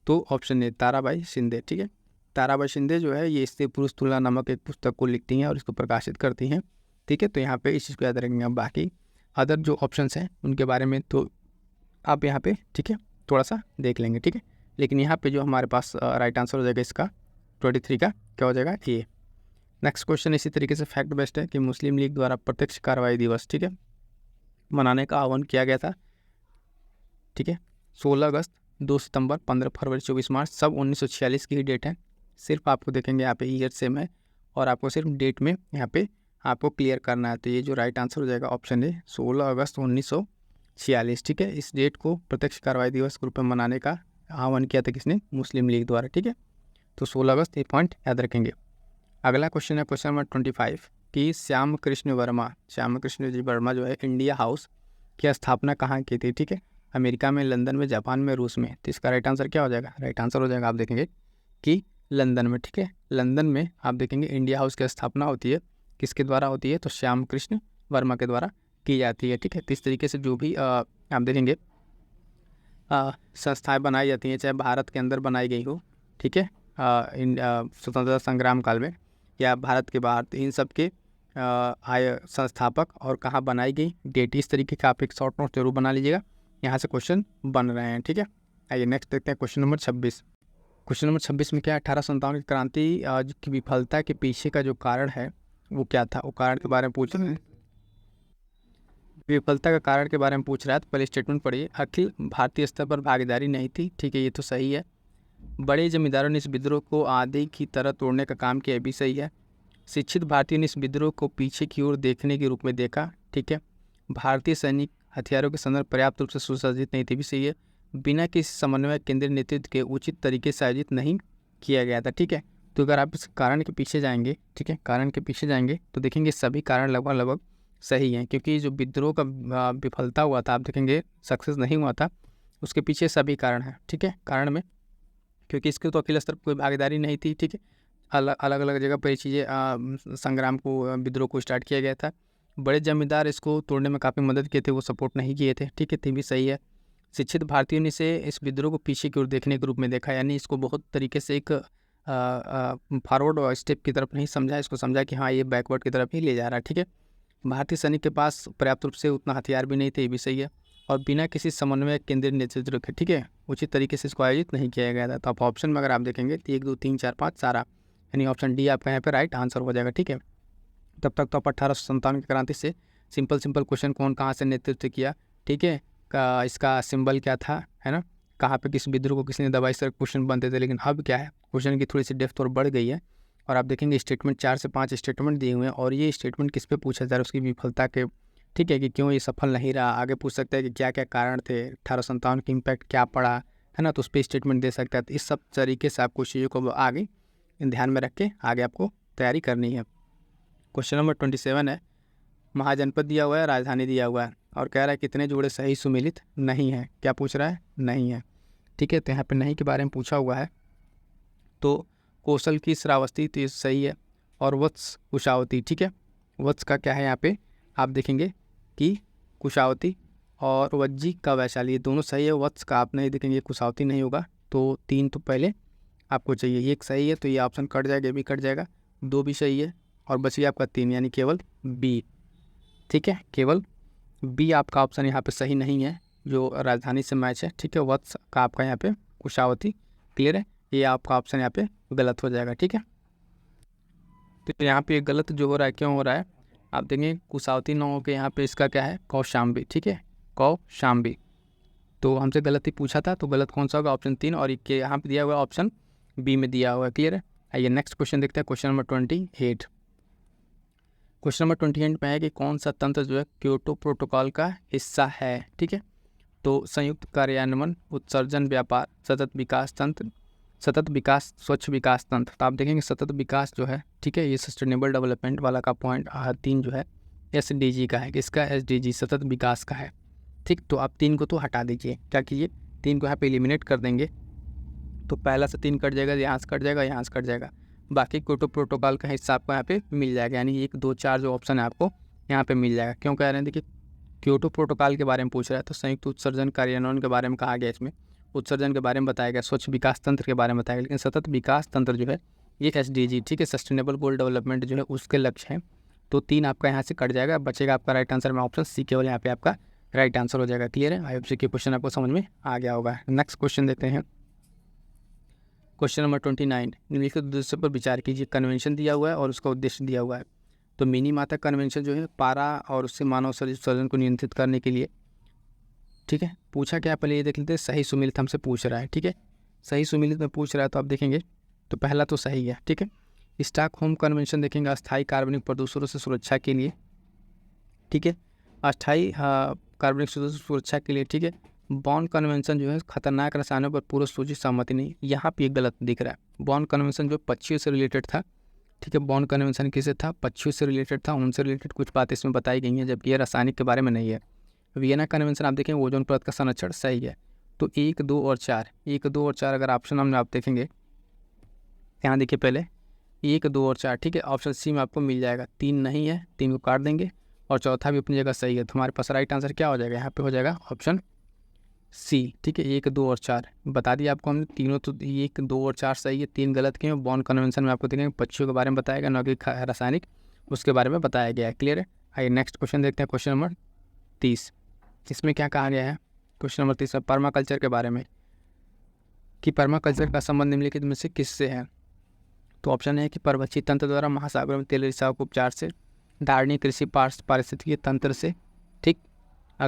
तो ऑप्शन ए ताराबाई शिंदे। ठीक है, ताराबाई शिंदे जो है ये स्त्री पुरुष तुलना नामक एक पुस्तक को लिखती हैं और इसको प्रकाशित करती हैं। ठीक है, तो यहाँ पे इस चीज़ को याद रखेंगे। अब बाकी अदर जो ऑप्शंस हैं उनके बारे में तो आप यहाँ पे, ठीक है, थोड़ा सा देख लेंगे। ठीक है, लेकिन यहाँ पे जो हमारे पास राइट आंसर हो जाएगा इसका 23 का क्या हो जाएगा? ए। नेक्स्ट क्वेश्चन इसी तरीके से फैक्ट बेस्ड है कि मुस्लिम लीग द्वारा प्रत्यक्ष कार्रवाई दिवस, ठीक है, मनाने का आह्वान किया गया था। ठीक है, 16 अगस्त, 2 सितंबर, 15 फरवरी, 24 मार्च, सब 1946 की ही डेट है। सिर्फ आपको देखेंगे यहाँ पे ईयर सेम है और आपको सिर्फ डेट में यहाँ पे आपको क्लियर करना है। तो ये जो राइट आंसर हो जाएगा ऑप्शन ए 16 अगस्त 1946। ठीक है, इस डेट को प्रत्यक्ष कार्रवाई दिवस के रूप में मनाने का आह्वान किया था किसने? मुस्लिम लीग द्वारा। ठीक है, तो 16 अगस्त ये पॉइंट याद रखेंगे। अगला क्वेश्चन है क्वेश्चन नंबर 25 कि श्याम कृष्ण जी वर्मा जो है इंडिया हाउस की स्थापना कहाँ की थी? ठीक है, अमेरिका में, लंदन में, जापान में, रूस में। तो इसका राइट आंसर क्या हो जाएगा? राइट आंसर हो जाएगा आप देखेंगे कि लंदन में। ठीक है, लंदन में आप देखेंगे इंडिया हाउस की स्थापना होती है, किसके द्वारा होती है? तो श्याम कृष्ण वर्मा के द्वारा की जाती है। ठीक है, तो इस तरीके से जो भी आप देखेंगे संस्थाएं बनाई जाती हैं, चाहे भारत के अंदर बनाई गई हो, ठीक है, स्वतंत्रता संग्राम काल में या भारत के बाहर, इन सब के आय संस्थापक और कहाँ बनाई गई, डेट, इस तरीके का आप एक शॉर्ट नोट जरूर बना लीजिएगा, यहाँ से क्वेश्चन बन रहे हैं। ठीक है, आइए नेक्स्ट देखते हैं क्वेश्चन नंबर 26। क्वेश्चन नंबर 26 में क्या है? 1857 की क्रांति की विफलता के पीछे का जो कारण है वो क्या था? वो कारण के बारे में पूछ रहे हैं, विफलता का कारण के बारे में पूछ रहा है। तो पहले स्टेटमेंट पढ़िए, अखिल भारतीय स्तर पर भागीदारी नहीं थी। ठीक है, ये तो सही है। बड़े जमींदारों ने इस विद्रोह को आंधी की तरह तोड़ने का काम किया, भी सही है। शिक्षित भारतीयों ने इस विद्रोह को पीछे की ओर देखने के रूप में देखा। ठीक है, भारतीय सैनिक हथियारों के संदर्भ पर्याप्त रूप से सुसज्जित नहीं थे, भी सही है। बिना किसी समन्वय केंद्रीय नेतृत्व के उचित तरीके से आयोजित नहीं किया गया था। ठीक है, तो अगर आप इस कारण के पीछे जाएंगे, ठीक है, कारण के पीछे जाएंगे तो देखेंगे सभी कारण लगभग सही हैं, क्योंकि जो विद्रोह का विफलता हुआ था, आप देखेंगे सक्सेस नहीं हुआ था, उसके पीछे सभी कारण हैं। ठीक है, कारण में क्योंकि इसके तो अखिल स्तर पर कोई भागीदारी नहीं थी। ठीक है, अलग अलग जगह पर ये चीज़ें संग्राम को, विद्रोह को स्टार्ट किया गया था। बड़े जमींदार इसको तोड़ने में काफ़ी मदद किए थे, वो सपोर्ट नहीं किए थे। ठीक है, तो भी सही है। शिक्षित भारतीयों ने इसे, इस विद्रोह को पीछे की ओर देखने के रूप में देखा, यानी इसको बहुत तरीके से एक फॉरवर्ड और स्टेप की तरफ नहीं समझा, इसको समझा कि हाँ ये बैकवर्ड की तरफ ही ले जा रहा है। ठीक है, भारतीय सैनिक के पास पर्याप्त रूप से उतना हथियार भी नहीं थे, ये भी सही है। और बिना किसी समन्वय केंद्रीय नेतृत्व के, ठीक है, उचित तरीके से इसको आयोजित नहीं किया गया था। तो आप ऑप्शन में अगर आप देखेंगे तो 1 2 3 4 5 सारा, यानी ऑप्शन डी आपका यहाँ पे राइट आंसर हो जाएगा। ठीक है, तब तक तो आप 1857 की क्रांति से सिंपल क्वेश्चन, कौन कहाँ से नेतृत्व किया, ठीक है, का इसका सिंबल क्या था, है ना, कहाँ पे किस विद्रोह को किसने दबाई, सर क्वेश्चन बनते थे। लेकिन अब क्या है, क्वेश्चन की थोड़ी सी डेप्थ और बढ़ गई है और आप देखेंगे स्टेटमेंट 4 से 5 स्टेटमेंट दिए हुए हैं और ये स्टेटमेंट किस पे पूछा जा रहा है, उसकी विफलता के, ठीक है, कि क्यों ये सफल नहीं रहा। आगे पूछ सकता है कि क्या क्या कारण थे, 1857 की इम्पैक्ट क्या पड़ा, है ना, तो उस पर स्टेटमेंट दे सकता है। तो इस सब तरीके से आपको चीज़ों को आगे ध्यान में रख के आगे आपको तैयारी करनी है। क्वेश्चन नंबर 27 है, महाजनपद दिया हुआ है, राजधानी दिया हुआ है और कह रहा है कितने जोड़े सही सुमेलित नहीं है। क्या पूछ रहा है? नहीं है, ठीक है। तो यहाँ पे नहीं के बारे में पूछा हुआ है। तो कौशल की श्रावस्ती तो ये सही है और वत्स कुशावती, ठीक है। वत्स का क्या है यहाँ पे आप देखेंगे कि कुशावती, और वज्जी का वैशाली, ये दोनों सही है। वत्स का आप नहीं देखेंगे, कुशावती नहीं होगा। तो 3 तो पहले आपको चाहिए, एक सही है तो ये ऑप्शन कट जाएगा, ये भी कट जाएगा, 2 भी सही है और बच गया आपका 3, यानी केवल बी, ठीक है। केवल बी आपका ऑप्शन यहाँ पे सही नहीं है, जो राजधानी से मैच है, ठीक है। वत्स का आपका यहाँ पे कुशावती, क्लियर है, ये आपका ऑप्शन यहाँ पे गलत हो जाएगा, ठीक है। तो यहाँ पे गलत जो हो रहा है, क्यों हो रहा है आप देखेंगे, कुशावती न हो के यहाँ पे इसका क्या है, कौशाम्बी, ठीक है, कौशाम्बी। तो हमसे गलत ही पूछा था, तो गलत कौन सा होगा? ऑप्शन 3, और यहाँ पे दिया हुआ ऑप्शन बी में दिया हुआ है, क्लियर है। आइए नेक्स्ट क्वेश्चन देखते हैं, क्वेश्चन नंबर 28। क्वेश्चन नंबर 28 में है कि कौन सा तंत्र जो है क्योटो प्रोटोकॉल का हिस्सा है, ठीक है। तो संयुक्त कार्यान्वयन, उत्सर्जन, व्यापार, सतत विकास तंत्र, सतत विकास, स्वच्छ विकास तंत्र। तो आप देखेंगे सतत विकास जो है, ठीक है, ये सस्टेनेबल डेवलपमेंट वाला का पॉइंट 3 जो है SDG का है, किसका? SDG, सतत विकास का है, ठीक। तो आप 3 को तो हटा दीजिए, क्या कीजिए, 3 को यहाँ पे एलिमिनेट कर देंगे, तो पहला से 3 कट जाएगा, यहाँ से कट जाएगा, यहाँ से कट जाएगा, बाकी क्योटो प्रोटोकॉल का हिस्सा आपको यहाँ पे मिल जाएगा, यानी 1 2 4 जो ऑप्शन है आपको यहाँ पे मिल जाएगा। क्यों कह रहे हैं? देखिए क्योटो प्रोटोकॉल के बारे में पूछ रहा है, तो संयुक्त उत्सर्जन कार्यान्वयन के बारे में कहा गया, इसमें उत्सर्जन के बारे में बताया गया, स्वच्छ विकास तंत्र के बारे में बताया गया, लेकिन सतत विकास तंत्र जो है ये SDG, ठीक है, सस्टेनेबल गोल डेवलपमेंट जो है उसके लक्ष्य हैं। तो 3 आपका यहाँ से कट जाएगा, बचेगा आपका राइट आंसर में ऑप्शन सी, केवल यहाँ पे आपका राइट आंसर हो जाएगा, क्लियर है। आई होप कि क्वेश्चन आपको समझ में आ गया होगा। नेक्स्ट क्वेश्चन देखते हैं, क्वेश्चन नंबर 29, निम्नलिखित उद्देश्य पर विचार कीजिए। कन्वेंशन दिया हुआ है और उसका उद्देश्य दिया हुआ है। तो मिनी माता कन्वेंशन जो है पारा और उससे मानव शरीर उत्सर्जन को नियंत्रित करने के लिए, ठीक है। पूछा क्या, पहले ये देख लेते हैं, सही सुमेलित हमसे पूछ रहा है, ठीक है, सही सुमेलित में पूछ रहा है, तो आप देखेंगे तो पहला तो सही है, ठीक है। स्टॉकहोम कन्वेंशन देखेंगे, अस्थायी कार्बनिक प्रदूषणों से सुरक्षा के लिए, ठीक है, अस्थायी कार्बनिक सुरक्षा के लिए, ठीक है। बॉन कन्वेंशन जो है खतरनाक रसायनों पर पूर्व सूचित सहमति नहीं, यहाँ पे गलत दिख रहा है। बॉन कन्वेंशन जो पक्षियों से रिलेटेड था, ठीक है, बॉन कन्वेंशन किससे था? पक्षियों से रिलेटेड था, उनसे रिलेटेड कुछ बातें इसमें बताई गई हैं, जबकि ये रासायनिक के बारे में नहीं है। वियना कन्वेंशन आप देखें ओजोन परत का संरक्षण, सही है। तो 1 2 और 4, 1 2 और 4 अगर ऑप्शन हमने आप देखेंगे, यहाँ देखिए पहले 1 2 और 4, ठीक है, ऑप्शन सी में आपको मिल जाएगा। 3 नहीं है, 3 को काट देंगे और चौथा भी अपनी जगह सही है, तो हमारे पास राइट आंसर क्या हो जाएगा? यहाँ पे हो जाएगा ऑप्शन सी, ठीक है, 1 2 और 4 बता दिया आपको हमने, तीनों तो 1 2 और 4 सही है, 3 गलत क्यों? बॉन कन्वेंशन में आपको देखेंगे पक्षियों के बारे में बताया गया, न कि रासायनिक उसके बारे में बताया गया है, क्लियर है। आइए नेक्स्ट क्वेश्चन देखते हैं, क्वेश्चन नंबर 30। इसमें क्या कहा गया है? क्वेश्चन नंबर 30 पर्माकल्चर के बारे में, कि पर्माकल्चर का संबंध निम्नलिखित में से किससे है? तो ऑप्शन है कि पर्वतीय तंत्र द्वारा महासागरों में तेल रिसाव के उपचार से, धारणीय कृषि पारिस्थितिकीय तंत्र से, ठीक,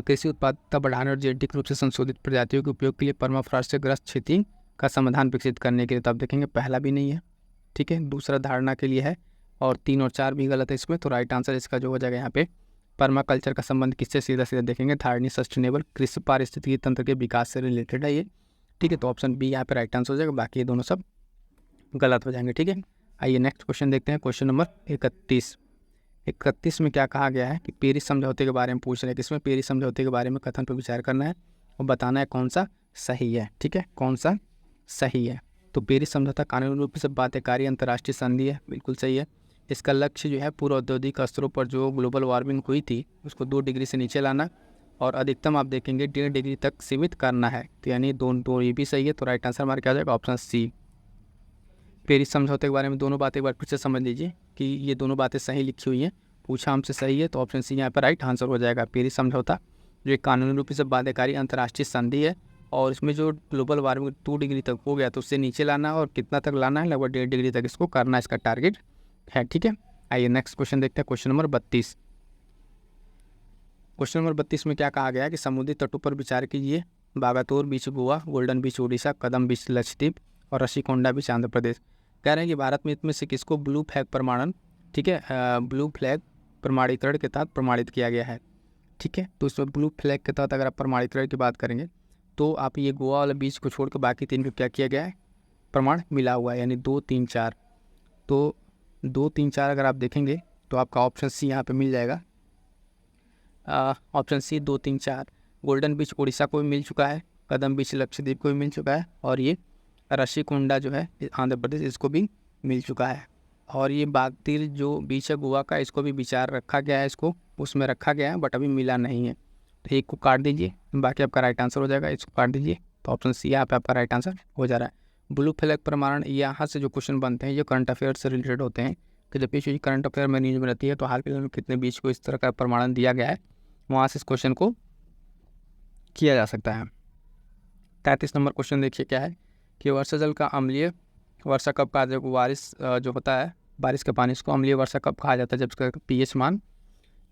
कृषि उत्पादकता बढ़ाने और जेनेटिक रूप से संशोधित प्रजातियों के उपयोग के लिए, पर्माफ्रॉस्ट से ग्रस्त क्षेत्र का समाधान विकसित करने के लिए। तो आप देखेंगे पहला भी नहीं है, ठीक है, दूसरा धारणा के लिए है, और 3 और 4 भी गलत है इसमें। तो राइट आंसर इसका जो हो जाएगा यहाँ पे, पर्माकल्चर का संबंध किससे? सीधा सीधा देखेंगे धारणीय सस्टेनेबल कृषि पारिस्थितिकीय तंत्र के विकास से रिलेटेड है ये, ठीक है। तो ऑप्शन बी यहाँ पे राइट आंसर हो जाएगा, बाकी ये दोनों सब गलत हो जाएंगे, ठीक है। आइए नेक्स्ट क्वेश्चन देखते हैं, क्वेश्चन नंबर 31 में क्या कहा गया है कि पेरिस समझौते के बारे में पूछ रहे हैं। किसमें? पेरिस समझौते के बारे में कथन पर विचार करना है और बताना है कौन सा सही है, ठीक है, कौन सा सही है। तो पेरिस समझौता कानूनी रूप से बाध्यकारी अंतर्राष्ट्रीय संधि है, बिल्कुल सही है। इसका लक्ष्य जो है पूर्व औद्योगिक स्तरों पर जो ग्लोबल वार्मिंग हुई थी उसको 2 डिग्री से नीचे लाना, और अधिकतम आप देखेंगे 1.5 डिग्री तक सीमित करना है। तो यानी दो ये भी सही है, तो राइट आंसर हमारा क्या हो जाएगा? ऑप्शन सी। पेरिस समझौते के बारे में दोनों बातें एक बार फिर से समझ लीजिए कि ये दोनों बातें सही लिखी हुई हैं, पूछा हमसे सही है, तो ऑप्शन सी यहाँ पर राइट आंसर हो जाएगा। पेरिस समझौता जो एक कानूनी रूप से बाध्यकारी अंतर्राष्ट्रीय संधि है, और इसमें जो ग्लोबल वार्मिंग 2 डिग्री तक हो गया तो उससे नीचे लाना है, और कितना तक लाना है? लगभग 1.5 डिग्री तक इसको करना इसका टारगेट है, ठीक है। आइए नेक्स्ट क्वेश्चन देखते हैं, क्वेश्चन नंबर 32। क्वेश्चन नंबर 32 में क्या कहा गया है कि समुद्री तटों पर विचार कीजिए। बागातोर बीच गोवा, गोल्डन बीच उड़ीसा, कदम बीच लक्षद्वीप और ऋषिकोंडा बीच आंध्र प्रदेश। कह रहे हैं कि भारत में इनमें से किसको ब्लू फ्लैग प्रमाणन, ठीक है, ब्लू फ्लैग प्रमाणीकरण के तहत प्रमाणित किया गया है। ठीक है, तो इसमें ब्लू फ्लैग के तहत अगर आप प्रमाणीकरण की बात करेंगे तो आप ये गोवा वाला बीच को छोड़कर बाकी 3 को क्या किया गया है, प्रमाण मिला हुआ है, यानी 2, 3, 4। तो 2, 3, 4 अगर आप देखेंगे तो आपका ऑप्शन सी यहाँ पे मिल जाएगा। Option C 2, 3, 4। Golden beach Odisha को भी मिल चुका है, कदम बीच लक्षद्वीप को भी मिल चुका है, और ये ऋषिकुंडा जो है आंध्र प्रदेश, इसको भी मिल चुका है। और ये बागतीर जो बीच है गोवा का, इसको भी विचार रखा गया है, इसको उसमें रखा गया है बट अभी मिला नहीं है। तो एक को काट दीजिए, बाकी आपका राइट आंसर हो जाएगा। इसको काट दीजिए, तो ऑप्शन सी यहाँ पे आपका राइट आंसर हो जा रहा है। ब्लू फ्लैग प्रमाणन, यहाँ से जो क्वेश्चन बनते हैं ये करंट अफेयर से रिलेटेड होते हैं कि जब ये करंट अफेयर में न्यूज में रहती है तो हाल फिलहाल में कितने बीच को इस तरह का प्रमाणन दिया गया है, वहाँ से इस क्वेश्चन को किया जा सकता है। 33 नंबर क्वेश्चन देखिए क्या है कि वर्षा जल का अम्लीय वर्षा कब कहा जाएगा। बारिश जो होता है, बारिश के पानी को अम्लीय वर्षा कब कहा जाता है, जब इसका पीएच मान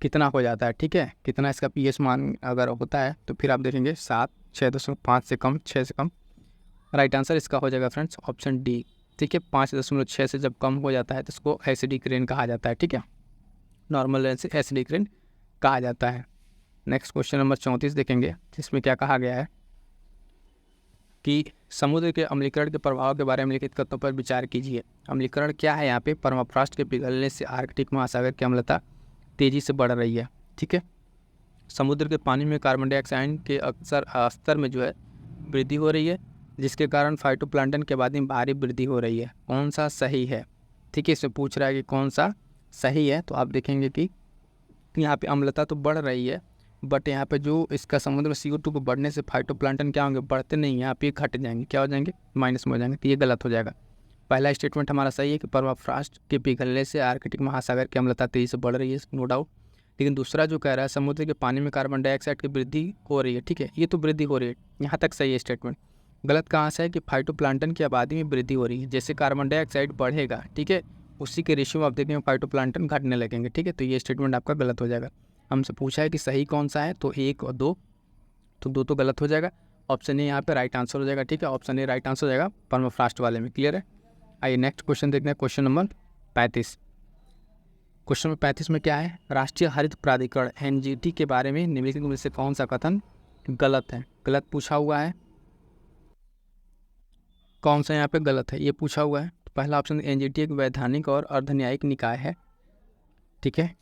कितना हो जाता है। ठीक है, कितना इसका पीएच मान अगर होता है तो फिर आप देखेंगे 7, 6.5 से कम, 6 से कम। राइट आंसर इसका हो जाएगा फ्रेंड्स ऑप्शन डी। ठीक है, 5.6 से जब कम हो जाता है तो इसको एसिडिक रेन कहा जाता है। ठीक है, नॉर्मल रेन से एसिडिक रेन कहा जाता है। नेक्स्ट क्वेश्चन नंबर 34 देखेंगे, जिसमें क्या कहा गया है कि समुद्र के अम्लीकरण के प्रभाव के बारे में लिखित कथनों पर विचार कीजिए। अम्लीकरण क्या है यहाँ पे, परमाफ्रॉस्ट के पिघलने से आर्कटिक महासागर की अम्लता तेजी से बढ़ रही है। ठीक है, समुद्र के पानी में कार्बन डाइऑक्साइड के अक्सर स्तर में जो है वृद्धि हो रही है, जिसके कारण फाइटोप्लैंक्टन के आबादी में भारी वृद्धि हो रही है। कौन सा सही है। ठीक है, इसमें पूछ रहा है कि कौन सा सही है, तो आप देखेंगे कि यहाँ पे अम्लता तो बढ़ रही है बट यहाँ पे जो इसका समुद्र में CO2 को बढ़ने से फाइटोप्लैंक्टन क्या होंगे, बढ़ते नहीं, यहाँ पे घट जाएंगे, क्या हो जाएंगे, माइनस में हो जाएंगे। तो ये गलत हो जाएगा। पहला स्टेटमेंट हमारा सही है कि परमाफ्रॉस्ट के पिघलने से आर्कटिक महासागर की अम्लता तेजी से बढ़ रही है, नो डाउट। लेकिन दूसरा जो कह रहा है समुद्र के पानी में कार्बन डाइऑक्साइड की वृद्धि हो रही है, ठीक है, ये तो वृद्धि हो रही है, यहाँ तक सही है स्टेटमेंट। गलत कहाँ से है कि फाइटोप्लैंक्टन की आबादी में वृद्धि हो रही है, जैसे कार्बन डाइऑक्साइड बढ़ेगा, ठीक है, उसी के रेशियो में आप देखेंगे फाइटोप्लैंक्टन घटने लगेंगे। ठीक है, तो ये स्टेटमेंट आपका गलत हो जाएगा। हमसे पूछा है कि सही कौन सा है, तो 1 और 2, तो 2 तो गलत हो जाएगा। ऑप्शन ए यहाँ पे राइट आंसर हो जाएगा। ठीक है, ऑप्शन ए राइट आंसर हो जाएगा परमाफ्रॉस्ट वाले में। क्लियर है। आइए नेक्स्ट क्वेश्चन देखते हैं, क्वेश्चन नंबर 35। क्वेश्चन नंबर 35 में क्या है, राष्ट्रीय हरित प्राधिकरण NGT के बारे में निम्नलिखित में से कौन सा कथन गलत है। गलत पूछा हुआ है, कौन सा यहाँ पे गलत है ये पूछा हुआ है। तो पहला ऑप्शन NGT एक वैधानिक और अर्धन्यायिक निकाय है। ठीक है,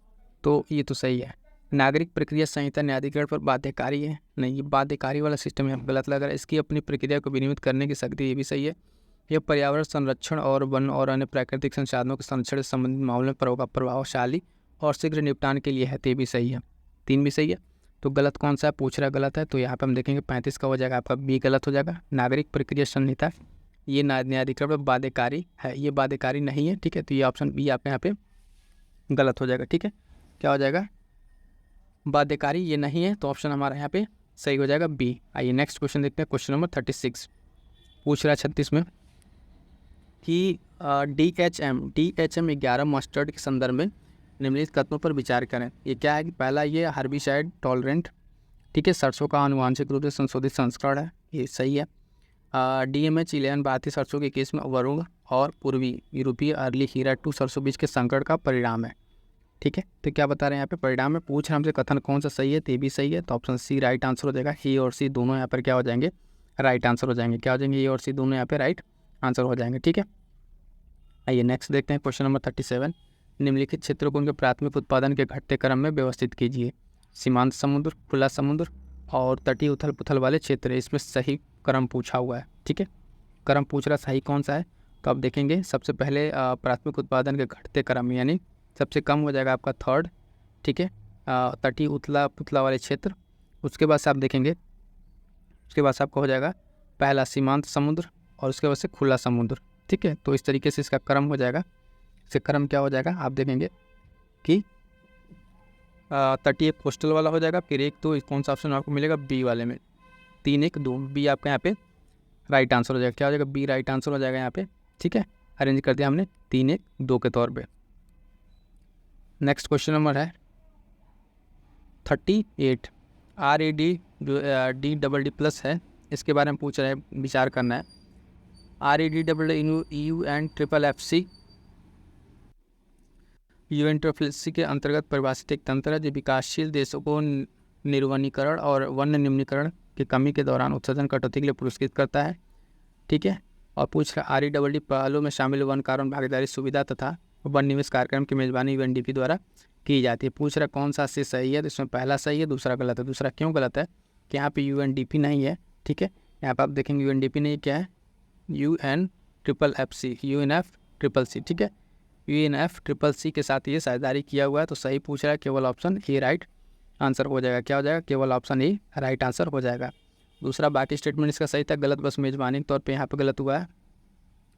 तो ये तो सही है। नागरिक प्रक्रिया संहिता न्यायाधिकरण पर बाध्यकारी है, नहीं, ये बाध्यकारी वाला सिस्टम यहाँ गलत लग रहा है। इसकी अपनी प्रक्रिया को विनियमित करने की शक्ति, ये भी सही है। यह पर्यावरण संरक्षण और वन और अन्य प्राकृतिक संसाधनों के संरक्षण से संबंधित मामलों में प्रभावशाली और शीघ्र निपटान के लिए है, तो ये भी सही है। 3 भी सही है। तो गलत कौन सा है, पूछ रहा गलत है, तो यहाँ पे हम देखेंगे 35 का हो जाएगा आपका बी गलत हो जाएगा। नागरिक प्रक्रिया संहिता ये न्यायाधिकरण पर बाध्यकारी है, ये बाध्यकारी नहीं है। ठीक है, तो ये ऑप्शन बी आपके यहाँ पे गलत हो जाएगा। ठीक है, क्या हो जाएगा, बाध्यकारी ये नहीं है, तो ऑप्शन हमारा यहाँ पे सही हो जाएगा बी। आइए नेक्स्ट क्वेश्चन देखते हैं, क्वेश्चन नंबर 36 पूछ रहा है 36 में कि DHM 11 मस्टर्ड के संदर्भ में निम्नलिखित कथनों पर विचार करें। ये क्या है कि पहला ये हर्बिसाइड टॉलरेंट, ठीक है, सरसों का आनुवांशिक रूप से संशोधित संस्करण है, ये सही है। DMH 11 भारतीय सरसों के केस में वरुण और पूर्वी यूरोपीय अर्ली हीरा 2 सरसों बीज के संकट का परिणाम है। ठीक है, तो क्या बता रहे हैं यहाँ पे, परिणाम में पूछ रहे हमसे कथन कौन सा सही है, तो ये भी सही है, तो ऑप्शन सी राइट आंसर हो जाएगा। ए और सी दोनों यहाँ पर क्या हो जाएंगे, राइट आंसर हो जाएंगे। क्या हो जाएंगे, ए और सी दोनों यहाँ पे राइट आंसर हो जाएंगे। ठीक है, आइए नेक्स्ट देखते हैं, क्वेश्चन नंबर 37। निम्नलिखित क्षेत्रों को उनके प्राथमिक उत्पादन के घटते क्रम में व्यवस्थित कीजिए। सीमांत समुद्र, खुला समुद्र और तटीय उथल पुथल वाले क्षेत्र, इसमें सही क्रम पूछा हुआ है। ठीक है, क्रम पूछ रहा सही कौन सा है, तो आप देखेंगे सबसे पहले प्राथमिक उत्पादन के घटते क्रम, यानी सबसे कम हो जाएगा आपका 3rd। ठीक है, तटीय उथला पुथला वाले क्षेत्र। उसके बाद से आप देखेंगे, उसके बाद से आपका हो जाएगा पहला सीमांत समुद्र और उसके बाद से खुला समुद्र। ठीक है, तो इस तरीके से इसका क्रम हो जाएगा। इसका क्रम क्या हो जाएगा, आप देखेंगे कि तटीय कोस्टल वाला हो जाएगा, फिर एक तो कौन सा ऑप्शन आपको मिलेगा, बी वाले में 3, 1, 2, बी आपका यहाँ पे राइट आंसर हो जाएगा। क्या हो जाएगा, बी राइट आंसर हो जाएगा यहाँ पे। ठीक है, अरेंज कर दिया हमने 3, 1, 2 के तौर पे। नेक्स्ट क्वेश्चन नंबर है 38। RAD जो DDD+ है, इसके बारे में पूछ रहे हैं, विचार करना है। REDEEUNFFC UNFFC के अंतर्गत परिभाषित एक तंत्र है जो विकासशील देशों को निर्वनीकरण और वन्य निम्नीकरण की कमी के दौरान उत्सर्जन कटौती के लिए पुरस्कृत करता है। ठीक है, और पूछ रहा REDD पहलों में शामिल वन कार्बन भागीदारी सुविधा तथा वन निवेश कार्यक्रम की मेजबानी UNDP द्वारा की जाती है। पूछ रहा कौन सा से सही है, तो इसमें पहला सही है, दूसरा गलत है। दूसरा क्यों गलत है कि यहाँ पे UNDP नहीं है। ठीक है, यहाँ पर आप देखेंगे UNDP नहीं, क्या है UNFFC UNFCCC। ठीक है, UNFCCC के साथ ये साझेदारी किया हुआ है, तो सही पूछ रहा है, केवल ऑप्शन ए राइट आंसर हो जाएगा। क्या हो जाएगा, केवल ऑप्शन ए राइट आंसर हो जाएगा। दूसरा बाकी स्टेटमेंट इसका सही था, गलत बस मेजबानी के तौर पे यहाँ पे गलत हुआ है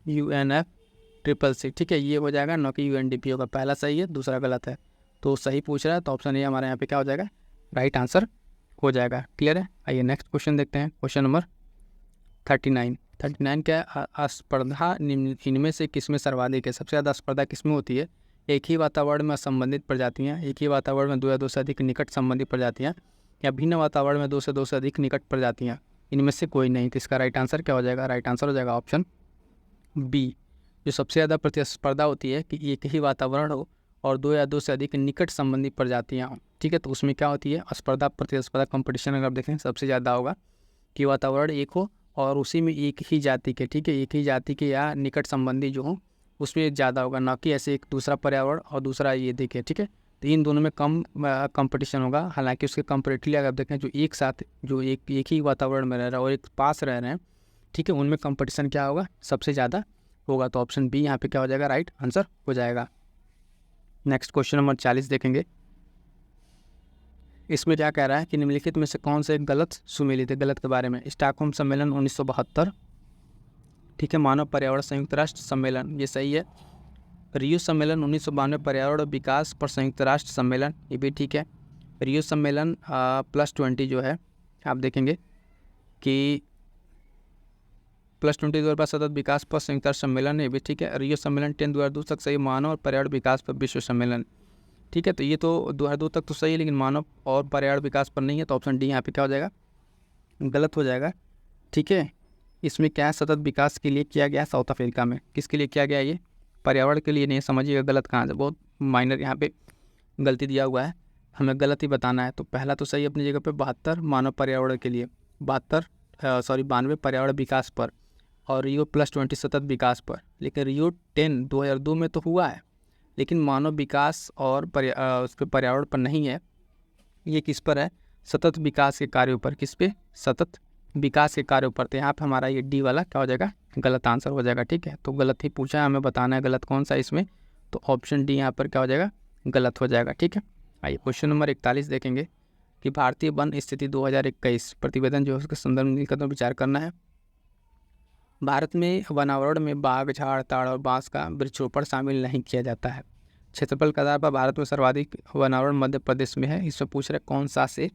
UNFCCC। ठीक है, ये हो जाएगा, न कि UNDP होगा। पहला सही है, दूसरा गलत है, तो सही पूछ रहा है, तो ऑप्शन ए हमारे यहाँ पे क्या हो जाएगा, राइट आंसर हो जाएगा। क्लियर है। आइए नेक्स्ट क्वेश्चन देखते हैं, क्वेश्चन नंबर 39 क्या है, अस्पर्धा इनमें से किसमें सर्वाधिक है। सबसे ज़्यादा स्पर्धा किसमें होती है, एक ही वातावरण में संबंधित प्रजातियाँ, एक ही वातावरण में 2 या 2 से अधिक निकट संबंधित प्रजातियाँ, या भिन्न वातावरण में 2 से अधिक निकट प्रजातियाँ, इनमें से कोई नहीं। तो इसका राइट आंसर क्या हो जाएगा, राइट आंसर हो जाएगा ऑप्शन बी। जो सबसे ज़्यादा प्रतिस्पर्धा होती है कि एक ही वातावरण हो और 2 या 2 से अधिक निकट संबंधी प्रजातियाँ हों। ठीक है, तो उसमें क्या होती है, स्पर्धा प्रतिस्पर्धा कंपटीशन अगर आप देखें सबसे ज़्यादा होगा कि वातावरण एक हो और उसी में एक ही जाति के, ठीक है, एक ही जाति के या निकट संबंधी जो हों उसमें ज़्यादा होगा, ना कि ऐसे एक दूसरा पर्यावरण और दूसरा ये देखें। ठीक है, तो इन दोनों में कम कंपटीशन होगा। हालांकि उसके कंपेरेटिवली अगर आप देखें जो एक साथ जो एक ही वातावरण में रह रहा है और एक पास रह रहे हैं, ठीक है, उनमें कंपटीशन क्या होगा, सबसे ज़्यादा होगा। तो ऑप्शन बी यहाँ पे क्या हो जाएगा, राइट आंसर हो जाएगा। नेक्स्ट क्वेश्चन नंबर 40 देखेंगे। इसमें क्या कह रहा है कि निम्नलिखित में से कौन से गलत सुमेलित है। गलत के बारे में, स्टॉकहोम सम्मेलन 1972, ठीक है, मानव पर्यावरण संयुक्त राष्ट्र सम्मेलन, ये सही है। रियो सम्मेलन 1992, पर्यावरण और विकास पर संयुक्त राष्ट्र सम्मेलन, ये भी ठीक है। रियो सम्मेलन +20 जो है आप देखेंगे कि +20 2000 सतत विकास पर संयुक्त राष्ट्र सम्मेलन, ये भी ठीक है। रियो सम्मेलन 10 2002 तक सही, मानव और पर्यावरण विकास पर विश्व सम्मेलन, ठीक है, तो ये तो 2002 तक तो सही है, लेकिन मानव और पर्यावरण विकास पर नहीं है, तो ऑप्शन डी यहाँ पे क्या हो जाएगा, गलत हो जाएगा। ठीक है, इसमें क्या है, सतत विकास के लिए किया गया साउथ अफ्रीका में, किसके लिए किया गया, ये पर्यावरण के लिए नहीं। समझिएगा गलत कहाँ से, बहुत माइनर यहाँ पे गलती दिया हुआ है, हमें गलत ही बताना है। तो पहला तो सही अपनी जगह पे 72 मानव पर्यावरण के लिए, 92 पर्यावरण विकास पर, और रियो +20 सतत विकास पर। लेकिन रियो 10 2002 में तो हुआ है, लेकिन मानव विकास और उस पर पर्यावरण पर नहीं है। ये किस पर है, सतत विकास के कार्यों पर। किस पे, सतत विकास के कार्यों पर। तो यहाँ पर हमारा ये डी वाला क्या हो जाएगा, गलत आंसर हो जाएगा। ठीक है, तो गलत ही पूछा है, हमें बताना है गलत कौन सा इसमें, तो ऑप्शन डी यहाँ पर क्या हो जाएगा, गलत हो जाएगा। ठीक है, आइए क्वेश्चन नंबर 41 देखेंगे कि भारतीय वन स्थिति 2021 प्रतिवेदन जो है उसके संदर्भ में कदम विचार करना है। भारत में वनावरण में बाग, झाड़, ताड़ और बांस का वृक्षारोपण शामिल नहीं किया जाता है। क्षेत्रफल के आधार पर भारत में सर्वाधिक वनावरण मध्य प्रदेश में है। इसमें पूछ रहे कौन सा से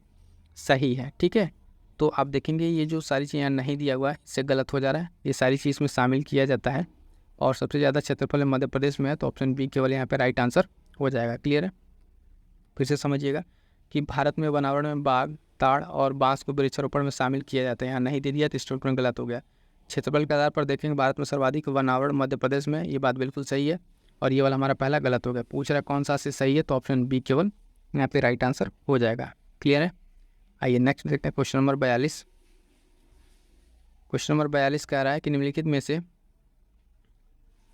सही है। ठीक है, तो आप देखेंगे ये जो सारी चीज़ें नहीं दिया हुआ है, इससे गलत हो जा रहा है। ये सारी चीज़ में शामिल किया जाता है और सबसे ज़्यादा क्षेत्रफल मध्य प्रदेश में है, तो ऑप्शन बी केवल यहाँ पर राइट आंसर हो जाएगा। क्लियर है, फिर से समझिएगा कि भारत में वनावरण में बाग, ताड़ और बांस को वृक्षारोपण में शामिल किया जाता है, यहाँ नहीं दे दिया तो स्टेटमेंट गलत हो गया। क्षेत्रफल के आधार पर देखेंगे भारत में सर्वाधिक वनावरण मध्य प्रदेश में, ये बात बिल्कुल सही है, और ये वाला हमारा पहला गलत हो गया। पूछ रहा है कौन सा से सही है, तो ऑप्शन बी केवल यहाँ पे राइट आंसर हो जाएगा। क्लियर है, आइए नेक्स्ट देखते हैं क्वेश्चन नंबर 42। क्वेश्चन नंबर 42 कह रहा है कि निम्नलिखित में से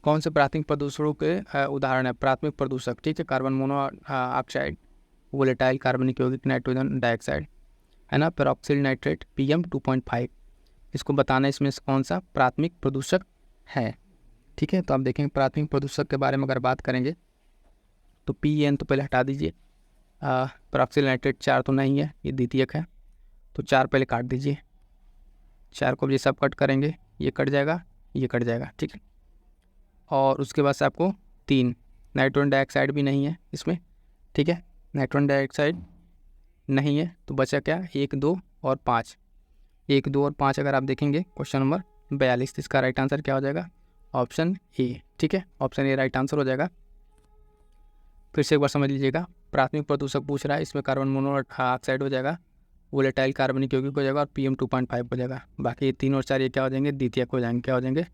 कौन से प्राथमिक प्रदूषकों के उदाहरण है। प्राथमिक प्रदूषक, ठीक है, कार्बन मोनोऑक्साइड, वोलेटाइल कार्बनिक यौगिक, नाइट्रोजन डाइऑक्साइड, है ना, पेरोक्सिल नाइट्रेट, PM 2.5, इसको बताना है इसमें से कौन सा प्राथमिक प्रदूषक है। ठीक है, तो आप देखेंगे प्राथमिक प्रदूषक के बारे में अगर बात करेंगे तो PN तो पहले हटा दीजिए, पेरोक्सिल नाइट्रेट 4 तो नहीं है, ये द्वितीयक है, तो 4 पहले काट दीजिए। 4 को भी सब कट करेंगे, ये कट जाएगा, ये कट जाएगा। ठीक है, और उसके बाद से आपको 3 नाइट्रोजन डाइऑक्साइड भी नहीं है इसमें। ठीक है, नाइट्रोजन डाइऑक्साइड नहीं है, तो बचा क्या, 1 2 और 5। 1 2 और 5 अगर आप देखेंगे क्वेश्चन नंबर 42, तो इसका राइट आंसर क्या हो जाएगा, ऑप्शन ए। ठीक है, ऑप्शन ए राइट आंसर हो जाएगा। फिर से एक बार समझ लीजिएगा, प्राथमिक प्रदूषक पूछ रहा है, इसमें कार्बन मोनोऑक्साइड हो जाएगा, वोलेटाइल कार्बनिक यौगिक हो जाएगा और PM 2.5 हो जाएगा। बाकी 3 और 4 ये क्या हो जाएंगे, द्वितीयक हो जाएंगे। क्या हो जाएंगे,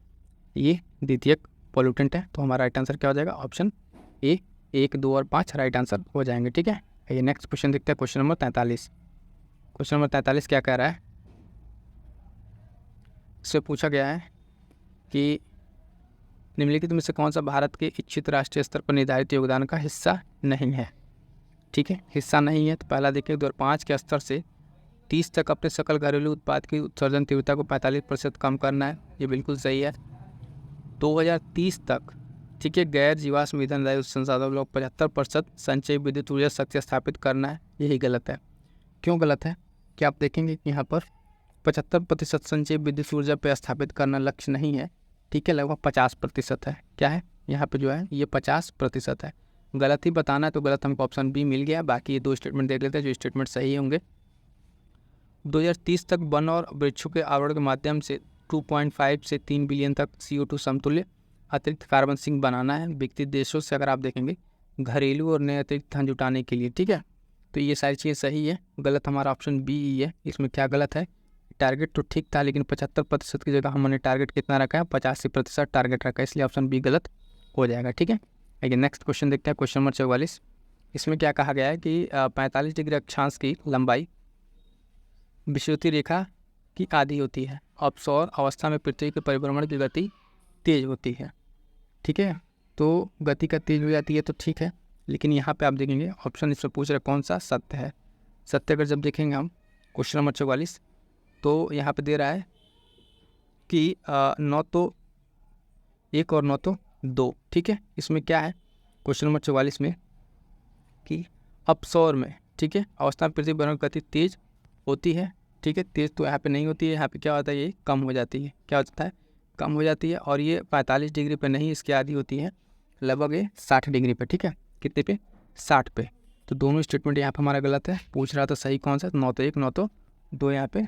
ये द्वितीयक पोल्यूटेंट है। तो हमारा राइट आंसर क्या हो जाएगा? ऑप्शन ए, 1, 2 और 5 राइट आंसर हो जाएंगे। ठीक है, ये नेक्स्ट क्वेश्चन देखते हैं, क्वेश्चन नंबर 43। क्वेश्चन नंबर 43 क्या कह रहा है? इससे पूछा गया है कि निम्नलिखित में से कौन सा भारत के इच्छित राष्ट्रीय स्तर पर निर्धारित योगदान का हिस्सा नहीं है? ठीक है, हिस्सा नहीं है तो पहला देखिए 2005 के स्तर से 30 तक अपने सकल घरेलू उत्पाद की उत्सर्जन तीव्रता को 45% कम करना है, ये बिल्कुल सही है। 2030 तक, ठीक है, गैर जीवाश्म ईंधन रहित संसाधनों में 75% संचयी विद्युत ऊर्जा शक्ति स्थापित करना है, यही गलत है। क्यों गलत है? कि आप देखेंगे कि यहाँ पर 75% संचयी विद्युत ऊर्जा पर स्थापित करना लक्ष्य नहीं है, ठीक है, लगभग 50% है। क्या है यहाँ पे जो है ये 50% है। गलत ही बताना है तो गलत हमको ऑप्शन बी मिल गया। बाकी ये 2 स्टेटमेंट देख लेते हैं जो स्टेटमेंट सही होंगे। 2030 तक वन और वृक्षों के आवरण के माध्यम से 2.5 से 3 बिलियन तक CO2 समतुल्य अतिरिक्त कार्बन सिंक बनाना है विकसित देशों से, अगर आप देखेंगे घरेलू और नए अतिरिक्त धन जुटाने के लिए। ठीक है, तो ये सारी चीज़ें सही है। गलत हमारा ऑप्शन बी ही है। इसमें क्या गलत है? टारगेट तो ठीक था लेकिन 75% की जगह हमने टारगेट कितना रखा है? 85% टारगेट रखा है, इसलिए ऑप्शन बी गलत हो जाएगा। ठीक है, आइए नेक्स्ट क्वेश्चन देखते हैं, क्वेश्चन नंबर 44। इसमें क्या कहा गया है कि 45 डिग्री अक्षांश की लंबाई विषुवतीय रेखा की आधी होती है। ऑफशोर अवस्था में पृथ्वी के परिभ्रमण की गति तेज होती है। ठीक है, तो गति का तेज हो जाती है तो ठीक है, लेकिन यहाँ पे आप देखेंगे ऑप्शन इसमें पूछ रहे कौन सा सत्य है। सत्य अगर जब देखेंगे हम क्वेश्चन नंबर 44 तो यहाँ पे दे रहा है कि 9 तो 1 और 9 तो 2। ठीक है, इसमें क्या है क्वेश्चन नंबर 44 में कि अपसौर में, ठीक है, अवस्था में पृथ्वी परिभ्रमण गति तेज होती है। ठीक है, तेज तो यहाँ पे नहीं होती है, यहाँ पे क्या होता है? ये कम हो जाती है। क्या होता है? कम हो जाती है। और ये 45 डिग्री पे नहीं, इसकी आधी होती है लगभग ये 60 डिग्री पे। ठीक है, कितने पे? 60 पे। तो दोनों स्टेटमेंट यहाँ पे हमारा गलत है। पूछ रहा था सही कौन सा? 9 तो 1, 9 तो 2 यहाँ पे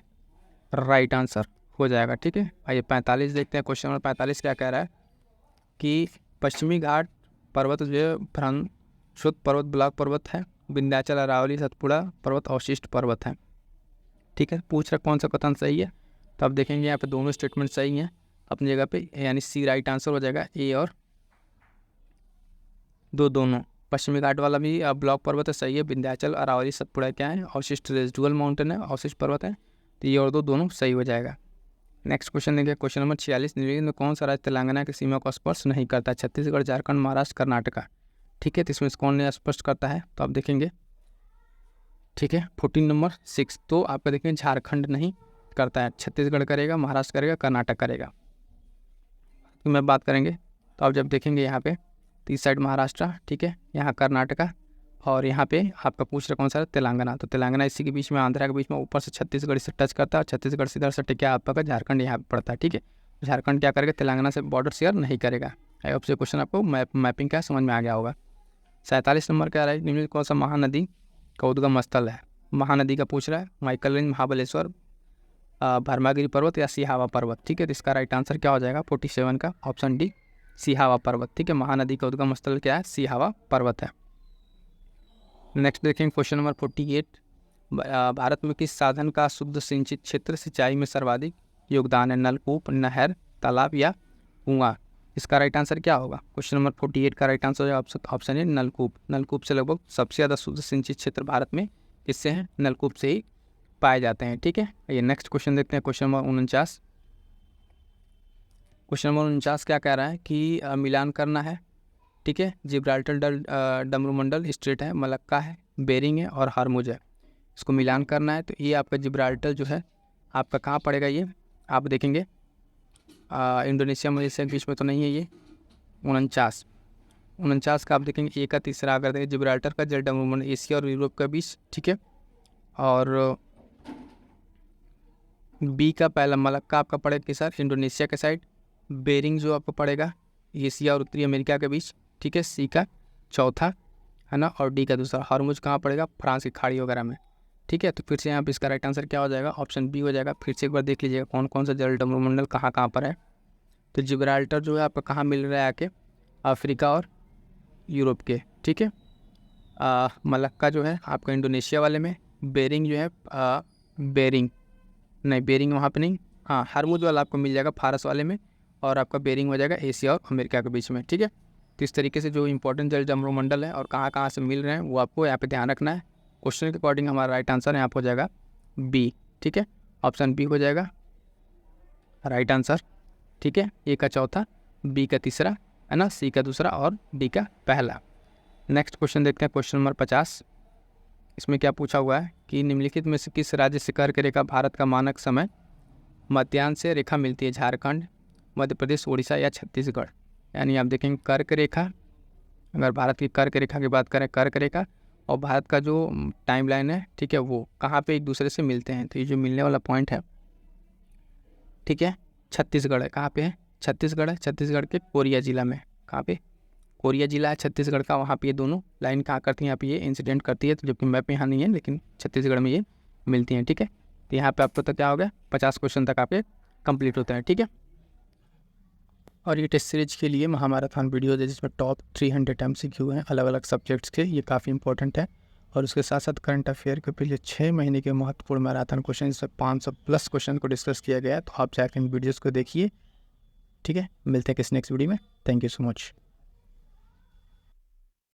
राइट आंसर हो जाएगा। ठीक है, आइए 45 देखते हैं। क्वेश्चन नंबर 45 क्या कह रहा है कि पश्चिमी घाट पर्वत जो है भ्रमशुद्ध पर्वत ब्लॉक पर्वत है, विंध्याचल अरावली सतपुड़ा पर्वत अवशिष्ट पर्वत है। ठीक है, पूछ रहा कौन सा कथन सही है? तो आप देखेंगे यहाँ पे दोनों स्टेटमेंट सही हैं अपनी जगह पे, यानी सी राइट आंसर हो जाएगा। ए और दोनों। पश्चिमी घाट वाला भी ब्लॉक पर्वत है, सही है। विंध्याचल अरावली सतपुड़ा क्या है? अवशिष्ट रेजिडुअल माउंटेन है, अवशिष्ट पर्वत है। तो ये और दोनों सही हो जाएगा। नेक्स्ट क्वेश्चन देखिए, क्वेश्चन नंबर 46। निम्नलिखित में कौन सा राज्य तेलंगाना की सीमा को स्पर्श नहीं करता? छत्तीसगढ़, झारखंड, महाराष्ट्र, कर्नाटका। ठीक है, तो इसमें कौन नहीं स्पर्श करता है? तो आप देखेंगे, ठीक है, 14 नंबर 6 तो आपका देखेंगे झारखंड नहीं करता है, छत्तीसगढ़ करेगा, महाराष्ट्र करेगा, कर्नाटक करेगा। तो मैं बात करेंगे तो आप जब देखेंगे यहाँ पे तो इस साइड महाराष्ट्र, ठीक है, यहाँ कर्नाटका, और यहाँ पे आपका पूछ रहा कौन सा? तेलंगाना। तो तेलंगाना इसी के बीच में, आंध्रा के बीच में, ऊपर से छत्तीसगढ़ से टच करता है, और छत्तीसगढ़ से इधर से टिका आपका झारखंड यहाँ पे पड़ता है। ठीक है, झारखंड क्या करेगा? तेलंगाना से बॉर्डर शेयर नहीं करेगा। आई होप से क्वेश्चन आपको मैपिंग का समझ में आ गया होगा। 47 नंबर क्या रहा है? निम्नलिखित कौन सा महानदी का उद्गम स्थल है? महानदी का पूछ रहा है। माइकल रेंज, महाबलेश्वर, भरमागिरी पर्वत या सिहावा पर्वत। ठीक है, तो इसका राइट आंसर क्या हो जाएगा? 47 का ऑप्शन डी, सिहावा पर्वत। ठीक है, महानदी का उद्गम स्थल क्या है? सिहावा पर्वत है। नेक्स्ट देखेंगे क्वेश्चन नंबर 48। भारत में किस साधन का शुद्ध सिंचित क्षेत्र सिंचाई में सर्वाधिक योगदान है? नलकूप, नहर, तालाब या कुआं। इसका राइट आंसर क्या होगा? क्वेश्चन नंबर 48 का राइट आंसर ऑप्शन है नलकूप। नलकूप से लगभग सबसे ज़्यादा शुद्ध सिंचित क्षेत्र भारत में किससे हैं? नलकूप से ही पाए जाते हैं। ठीक है, ये नेक्स्ट क्वेश्चन देखते हैं, क्वेश्चन नंबर 49। क्वेश्चन नंबर 49 क्या कह रहा है कि मिलान करना है। ठीक है, जिब्राल्टर डमरूमंडल स्ट्रेट है, मलक्का है, बेरिंग है और हार्मुज है। इसको मिलान करना है। तो ये आपका जिब्राल्टर जो है आपका कहाँ पड़ेगा? ये आप देखेंगे इंडोनेशिया मलेशिया के बीच में तो नहीं है ये। 49 का आप देखेंगे, ए का तीसरा अगर देखें जिब्राल्टर का जल डमरूमंडल एशिया और यूरोप के बीच। ठीक है, और बी का पहला मलक्का आपका पड़ेगा कि सर इंडोनेशिया के साइड। बेरिंग जो आपको पड़ेगा एशिया और उत्तरी अमेरिका के बीच। ठीक है, सी का चौथा है ना, और डी का दूसरा। हार्मुज कहाँ पड़ेगा? फ्रांस की खाड़ी वगैरह में। ठीक है, तो फिर से यहाँ पे इसका राइट आंसर क्या हो जाएगा? ऑप्शन बी हो जाएगा। फिर से एक बार देख लीजिएगा कौन कौन सा जल डमरूमंडल कहाँ कहाँ पर है। तो जिब्राल्टर जो है आपका कहाँ मिल रहा है? आके अफ्रीका और यूरोप के। ठीक है, मलक्का जो है आपका इंडोनेशिया वाले में। बेरिंग जो है बेरिंग वहाँ पे नहीं, हाँ हार्मुज वाला आपको मिल जाएगा फारस वाले में। और आपका बेरिंग हो जाएगा एशिया और अमेरिका के बीच में, ठीक है। तो इस तरीके से जो इंपॉर्टेंट जल जमरोमंडल है और कहाँ कहाँ से मिल रहे हैं वो आपको यहाँ पे ध्यान रखना है। क्वेश्चन के अकॉर्डिंग हमारा राइट आंसर यहाँ पर हो जाएगा बी, ठीक है। ऑप्शन बी हो जाएगा राइट आंसर, ठीक है। ए का चौथा, बी का तीसरा, है ना, सी का दूसरा और डी का पहला। नेक्स्ट क्वेश्चन देखते हैं, क्वेश्चन नंबर 50। इसमें क्या पूछा हुआ है कि निम्नलिखित में से किस राज्य से कर्क रेखा भारत का मानक समय मध्याह्न से रेखा मिलती है? झारखंड, मध्य प्रदेश, उड़ीसा या छत्तीसगढ़। यानी आप देखेंगे कर्क रेखा, अगर भारत की कर्क रेखा की बात करें, कर्क रेखा और भारत का जो टाइमलाइन है, ठीक है, वो कहाँ पे एक दूसरे से मिलते हैं। तो ये जो मिलने वाला पॉइंट है, ठीक है, छत्तीसगढ़ है। कहाँ पे है? छत्तीसगढ़ है। छत्तीसगढ़ के कोरिया जिला में। कहाँ पे? कोरिया जिला है छत्तीसगढ़ का, वहाँ पे ये दोनों लाइन कहाँ करती हैं, यहाँ पे ये इंसिडेंट करती है। तो जबकि मैप में यहाँ नहीं है, लेकिन छत्तीसगढ़ में ये मिलती हैं, ठीक है। तो यहाँ पे आपको तो क्या हो गया, 50 क्वेश्चन तक आपके कंप्लीट होता है, ठीक है। और ये टेस्ट सीरीज के लिए महामाराथन वीडियो है जिसमें टॉप 300 MCQ हैं अलग अलग सब्जेक्ट्स के, ये काफ़ी इंपॉर्टेंट है। और उसके साथ साथ करंट अफेयर के पिछले 6 महीने के महत्वपूर्ण मैराथन क्वेश्चन, इसमें 500+ क्वेश्चन को डिस्कस किया गया है। तो आप जाकर इन वीडियोज़ को देखिए, ठीक है। मिलते हैं किसी नेक्स्ट वीडियो में। Thank you so much.